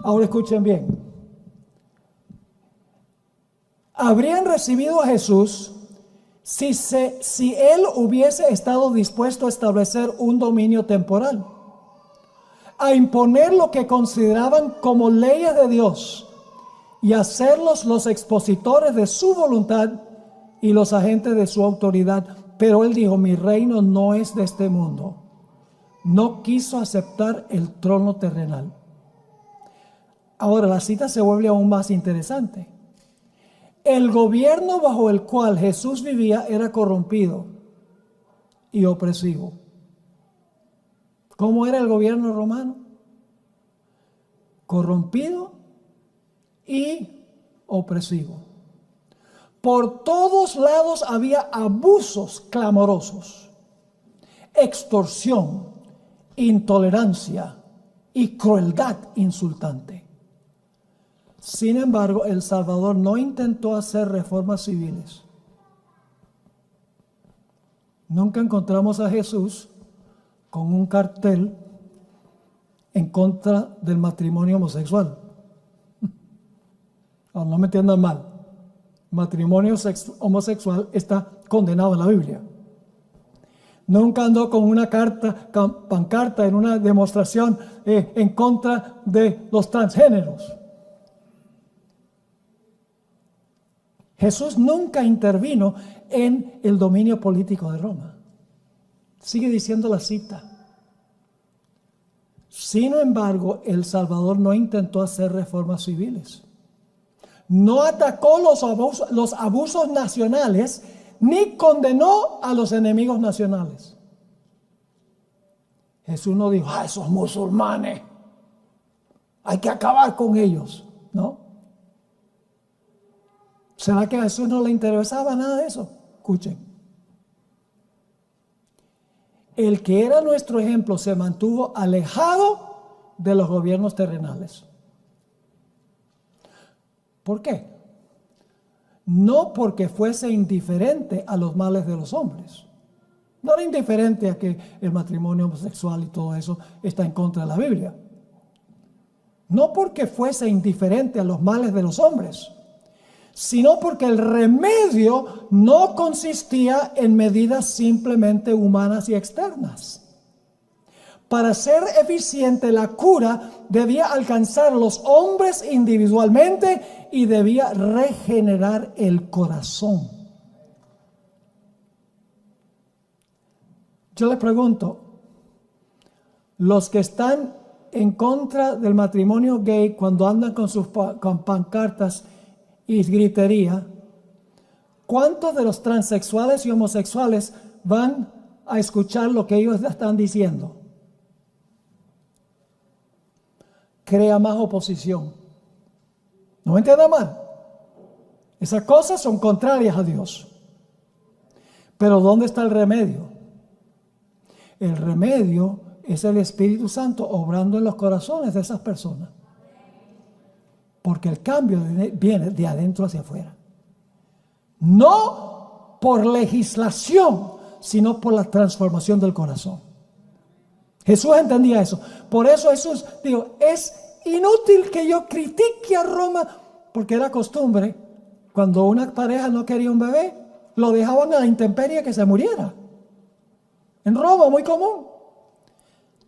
Ahora escuchen bien. Habrían recibido a Jesús si él hubiese estado dispuesto a establecer un dominio temporal, a imponer lo que consideraban como leyes de Dios y hacerlos los expositores de su voluntad y los agentes de su autoridad. Pero él dijo: mi reino no es de este mundo. No quiso aceptar el trono terrenal. Ahora la cita se vuelve aún más interesante. El gobierno bajo el cual Jesús vivía era corrompido y opresivo. ¿Cómo era el gobierno romano? Corrompido y opresivo. Por todos lados había abusos clamorosos, extorsión, intolerancia y crueldad insultante. Sin embargo, el Salvador no intentó hacer reformas civiles. Nunca encontramos a Jesús con un cartel en contra del matrimonio homosexual. No me entiendan mal. Matrimonio homosexual está condenado en la Biblia. Nunca andó con una pancarta en una demostración en contra de los transgéneros. Jesús nunca intervino en el dominio político de Roma. Sigue diciendo la cita. Sin embargo, el Salvador no intentó hacer reformas civiles. No atacó los abusos nacionales, ni condenó a los enemigos nacionales. Jesús no dijo: esos musulmanes, hay que acabar con ellos. No. ¿Será que a Jesús no le interesaba nada de eso? Escuchen. El que era nuestro ejemplo se mantuvo alejado de los gobiernos terrenales. ¿Por qué? No porque fuese indiferente a los males de los hombres. No era indiferente a que el matrimonio homosexual y todo eso está en contra de la Biblia. No porque fuese indiferente a los males de los hombres, sino porque el remedio no consistía en medidas simplemente humanas y externas. Para ser eficiente, la cura debía alcanzar a los hombres individualmente y debía regenerar el corazón. Yo les pregunto, los que están en contra del matrimonio gay, cuando andan con sus pancartas y gritería, ¿cuántos de los transexuales y homosexuales van a escuchar lo que ellos están diciendo? Crea más oposición. No me entiendan mal. Esas cosas son contrarias a Dios. Pero ¿dónde está el remedio? El remedio es el Espíritu Santo obrando en los corazones de esas personas. Porque el cambio viene de adentro hacia afuera. No por legislación, sino por la transformación del corazón. Jesús entendía eso. Por eso Jesús dijo: es inútil que yo critique a Roma, porque era costumbre, cuando una pareja no quería un bebé, lo dejaban a la intemperie que se muriera. En Roma, muy común.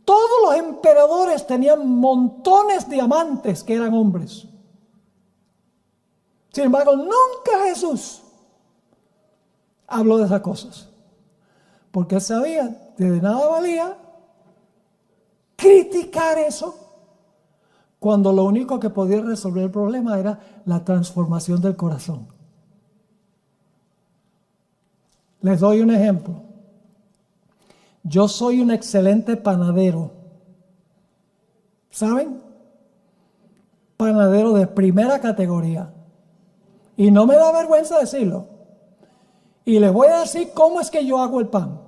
Todos los emperadores tenían montones de amantes que eran hombres. Sin embargo, nunca Jesús habló de esas cosas. Porque él sabía que de nada valía criticar eso cuando lo único que podía resolver el problema era la transformación del corazón. Les doy un ejemplo. Yo soy un excelente panadero. ¿Saben? Panadero de primera categoría. Y no me da vergüenza decirlo. Y les voy a decir cómo es que yo hago el pan.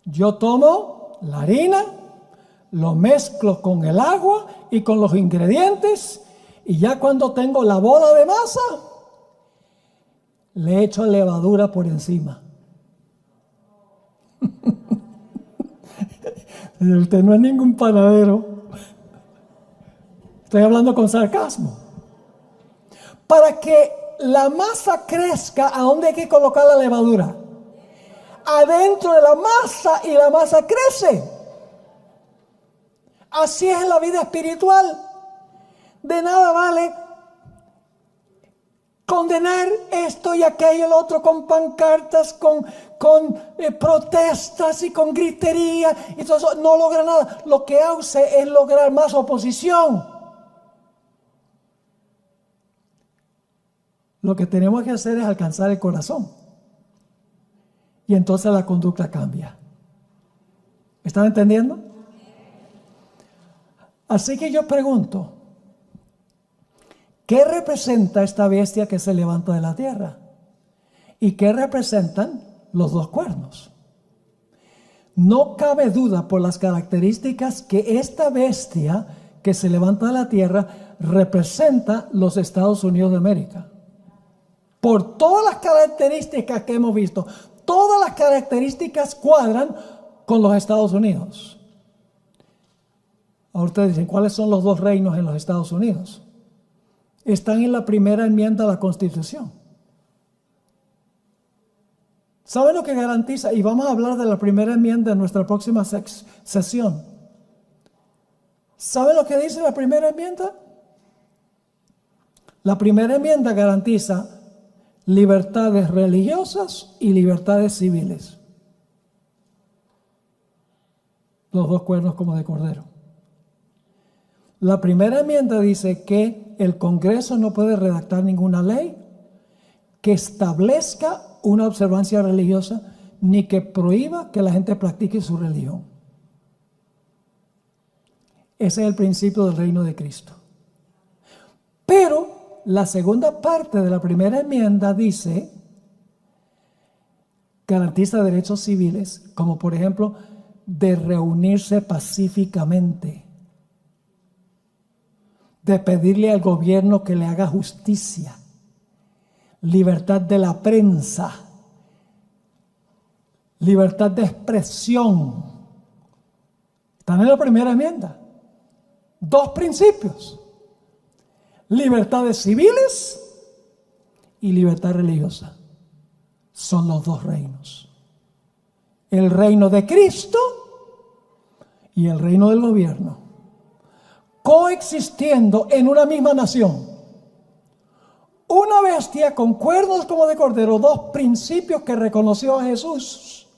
Yo tomo la harina, lo mezclo con el agua y con los ingredientes, y ya cuando tengo la bola de masa, le echo levadura por encima. Usted no es ningún panadero. Estoy hablando con sarcasmo. Para que la masa crezca, ¿a dónde hay que colocar la levadura? Adentro de la masa, y la masa crece. Así es en la vida espiritual. De nada vale condenar esto y aquello, lo otro, con pancartas, con protestas y con gritería, y todo eso no logra nada. Lo que hace es lograr más oposición. Lo que tenemos que hacer es alcanzar el corazón, y entonces la conducta cambia. ¿Están entendiendo? Así que yo pregunto, ¿qué representa esta bestia que se levanta de la tierra? ¿Y qué representan los dos cuernos? No cabe duda por las características que esta bestia que se levanta de la tierra representa los Estados Unidos de América. Por todas las características que hemos visto, todas las características cuadran con los Estados Unidos. Ahora ustedes dicen, ¿cuáles son los dos reinos en los Estados Unidos? Están en la primera enmienda de la Constitución. ¿Saben lo que garantiza? Y vamos a hablar de la primera enmienda en nuestra próxima sesión. ¿Saben lo que dice la primera enmienda? La primera enmienda garantiza libertades religiosas y libertades civiles. Los dos cuernos como de cordero. La primera enmienda dice que el Congreso no puede redactar ninguna ley que establezca una observancia religiosa ni que prohíba que la gente practique su religión. Ese es el principio del reino de Cristo. Pero la segunda parte de la primera enmienda dice, garantiza derechos civiles, como por ejemplo, de reunirse pacíficamente, de pedirle al gobierno que le haga justicia, libertad de la prensa, libertad de expresión. Están en la primera enmienda. Dos principios: libertades civiles y libertad religiosa. Son los dos reinos. El reino de Cristo y el reino del gobierno, coexistiendo en una misma nación. Una bestia con cuernos como de cordero, dos principios que reconoció a Jesús.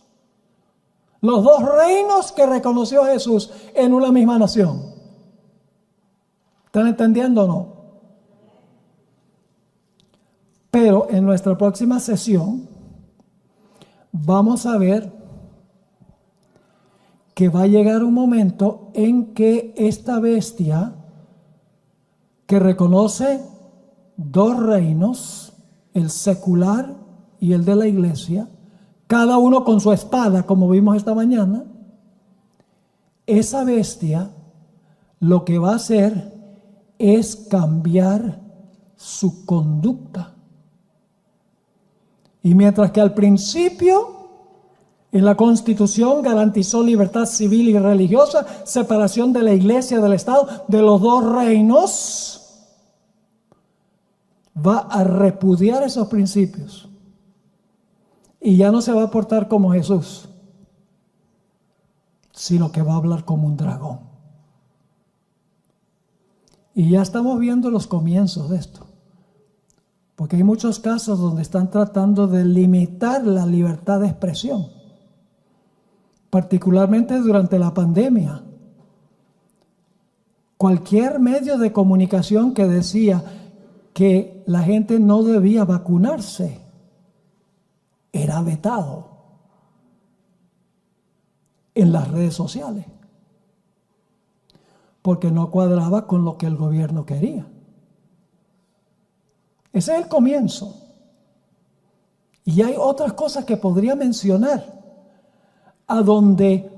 Los dos reinos que reconoció a Jesús en una misma nación. ¿Están entendiendo o no? Pero en nuestra próxima sesión vamos a ver que va a llegar un momento en que esta bestia, que reconoce dos reinos, el secular y el de la iglesia, cada uno con su espada, como vimos esta mañana, esa bestia lo que va a hacer es cambiar su conducta. Y mientras que al principio en la Constitución garantizó libertad civil y religiosa, separación de la iglesia del Estado, de los dos reinos, va a repudiar esos principios Y ya no se va a portar como Jesús, sino que va a hablar como un dragón. Y ya estamos viendo los comienzos de esto. Porque hay muchos casos donde están tratando de limitar la libertad de expresión. Particularmente durante la pandemia. Cualquier medio de comunicación que decía que la gente no debía vacunarse era vetado en las redes sociales, porque no cuadraba con lo que el gobierno quería. Ese es el comienzo. Y hay otras cosas que podría mencionar, a donde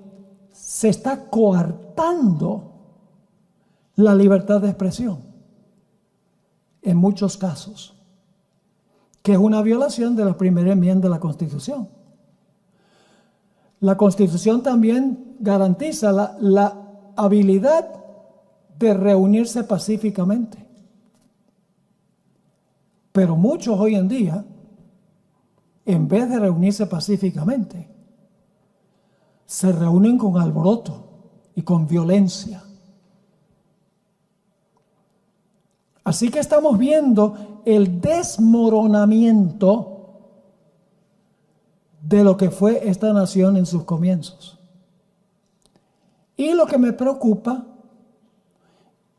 se está coartando la libertad de expresión, en muchos casos, que es una violación de la primera enmienda de la Constitución. La Constitución también garantiza la habilidad de reunirse pacíficamente. Pero muchos hoy en día, en vez de reunirse pacíficamente, se reúnen con alboroto y con violencia. Así que estamos viendo el desmoronamiento de lo que fue esta nación en sus comienzos. Y lo que me preocupa,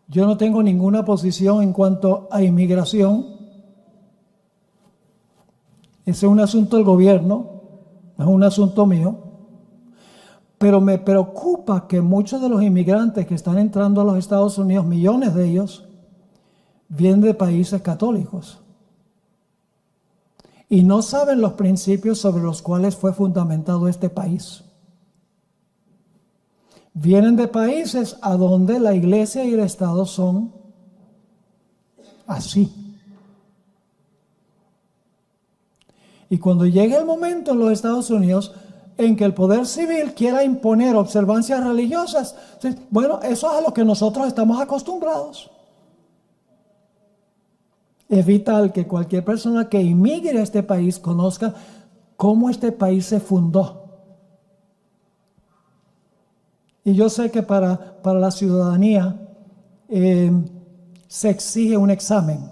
yo no tengo ninguna posición en cuanto a inmigración. Ese es un asunto del gobierno, no es un asunto mío. Pero me preocupa que muchos de los inmigrantes que están entrando a los Estados Unidos, millones de ellos, vienen de países católicos. Y no saben los principios sobre los cuales fue fundamentado este país. Vienen de países a donde la iglesia y el Estado son así. Y cuando llegue el momento en los Estados Unidos en que el poder civil quiera imponer observancias religiosas, bueno, eso es a lo que nosotros estamos acostumbrados. Es vital que cualquier persona que inmigre a este país conozca cómo este país se fundó. Y yo sé que para la ciudadanía se exige un examen.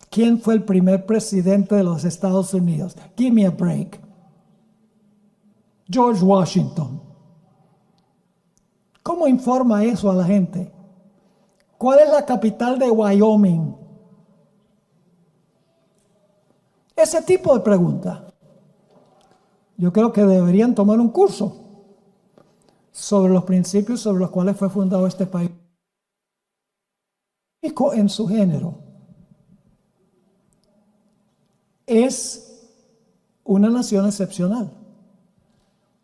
¿Quién fue el primer presidente de los Estados Unidos? Give me a break. George Washington. ¿Cómo informa eso a la gente? ¿Cuál es la capital de Wyoming? Ese tipo de preguntas. Yo creo que deberían tomar un curso sobre los principios sobre los cuales fue fundado este país. Único en su género. Es una nación excepcional.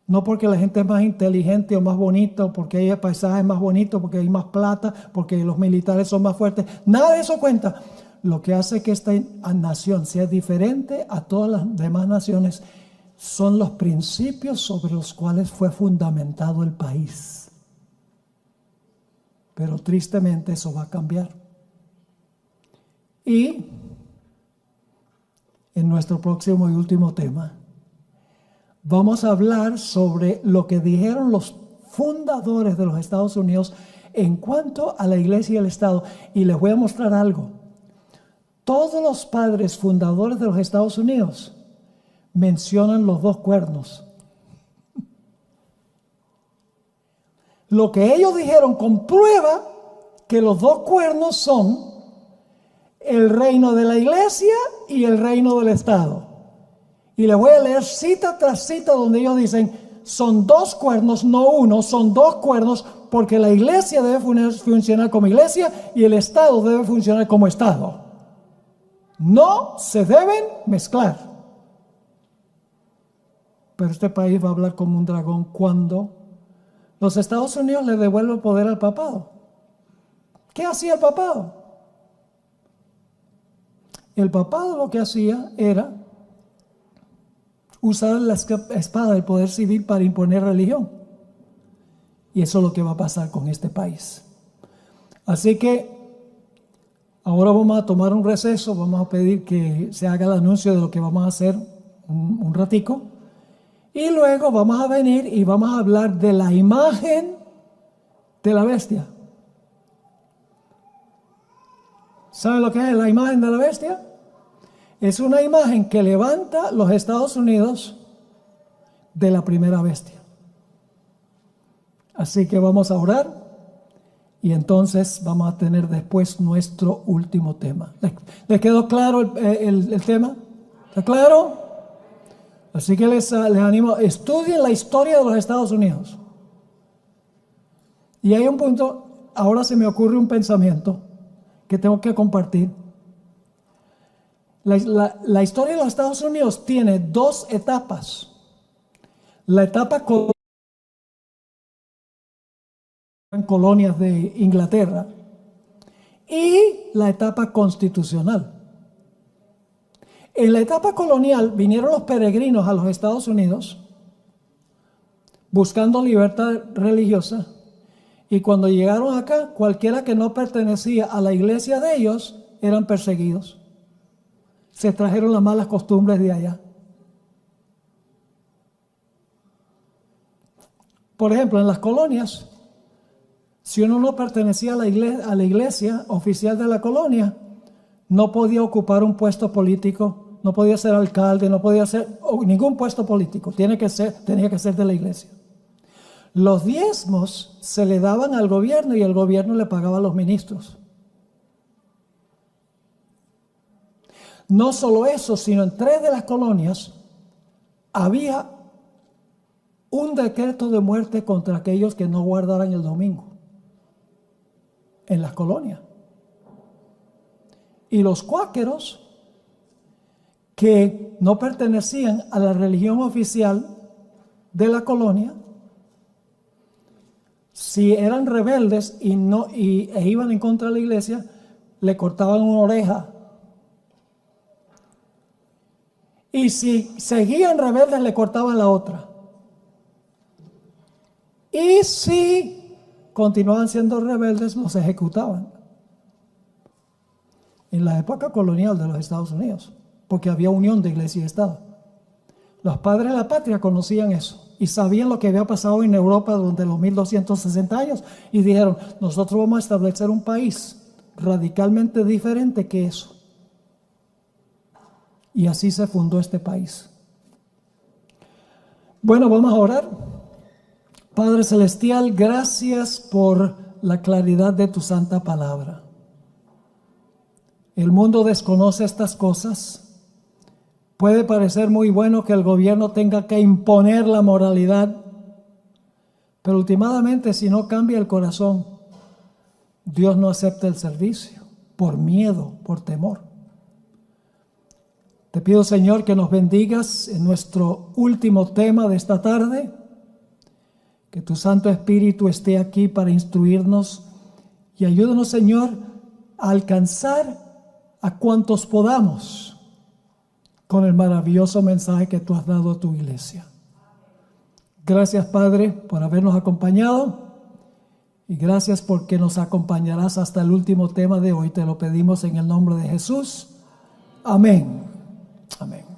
No porque la gente es más inteligente o más bonita, o porque hay paisajes más bonitos, porque hay más plata, porque los militares son más fuertes. Nada de eso cuenta. Lo que hace que esta nación sea diferente a todas las demás naciones son los principios sobre los cuales fue fundamentado el país. Pero tristemente eso va a cambiar. Y en nuestro próximo y último tema, vamos a hablar sobre lo que dijeron los fundadores de los Estados Unidos en cuanto a la iglesia y el Estado. Y les voy a mostrar algo. Todos los padres fundadores de los Estados Unidos mencionan los dos cuernos. Lo que ellos dijeron comprueba que los dos cuernos son el reino de la iglesia y el reino del Estado. Y les voy a leer cita tras cita donde ellos dicen, son dos cuernos, no uno, son dos cuernos, porque la iglesia debe funcionar como iglesia y el Estado debe funcionar como Estado. No se deben mezclar. Pero este país va a hablar como un dragón cuando los Estados Unidos le devuelven el poder al papado. ¿Qué hacía el papado? El papado lo que hacía era usar la espada del poder civil para imponer religión. Y eso es lo que va a pasar con este país. Así que ahora vamos a tomar un receso, vamos a pedir que se haga el anuncio de lo que vamos a hacer un ratico. Y luego vamos a venir y vamos a hablar de la imagen de la bestia. ¿Saben lo que es la imagen de la bestia? Es una imagen que levanta los Estados Unidos de la primera bestia. Así que vamos a orar y entonces vamos a tener después nuestro último tema. ¿Les quedó claro el tema? ¿Está claro? Así que les animo, estudien la historia de los Estados Unidos. Y hay un punto, ahora se me ocurre un pensamiento que tengo que compartir. La historia de los Estados Unidos tiene dos etapas. La etapa en colonias de Inglaterra y la etapa constitucional. En la etapa colonial vinieron los peregrinos a los Estados Unidos buscando libertad religiosa, y cuando llegaron acá, cualquiera que no pertenecía a la iglesia de ellos eran perseguidos. Se trajeron las malas costumbres de allá. Por ejemplo, en las colonias, si uno no pertenecía a la iglesia oficial de la colonia, no podía ocupar un puesto político, no podía ser alcalde, no podía ser ningún puesto político, tenía que ser de la iglesia. Los diezmos se le daban al gobierno y el gobierno le pagaba a los ministros. No solo eso, sino en 3 de las colonias había un decreto de muerte contra aquellos que no guardaran el domingo. En las colonias. Y los cuáqueros, que no pertenecían a la religión oficial de la colonia, si eran rebeldes e iban en contra de la iglesia, le cortaban una oreja. Y si seguían rebeldes, le cortaban la otra. Y si continuaban siendo rebeldes, los ejecutaban. En la época colonial de los Estados Unidos, porque había unión de iglesia y Estado. Los padres de la patria conocían eso y sabían lo que había pasado en Europa durante los 1260 años y dijeron, nosotros vamos a establecer un país radicalmente diferente que eso. Y así se fundó este país. Bueno, vamos a orar. Padre Celestial, gracias por la claridad de tu santa palabra. El mundo desconoce estas cosas. Puede parecer muy bueno que el gobierno tenga que imponer la moralidad, pero últimamente, si no cambia el corazón, Dios no acepta el servicio por miedo, por temor. Te pido, Señor, que nos bendigas en nuestro último tema de esta tarde, que tu Santo Espíritu esté aquí para instruirnos y ayúdanos, Señor, a alcanzar a cuantos podamos con el maravilloso mensaje que tú has dado a tu iglesia. Gracias, Padre, por habernos acompañado y gracias porque nos acompañarás hasta el último tema de hoy. Te lo pedimos en el nombre de Jesús. Amén. Amén.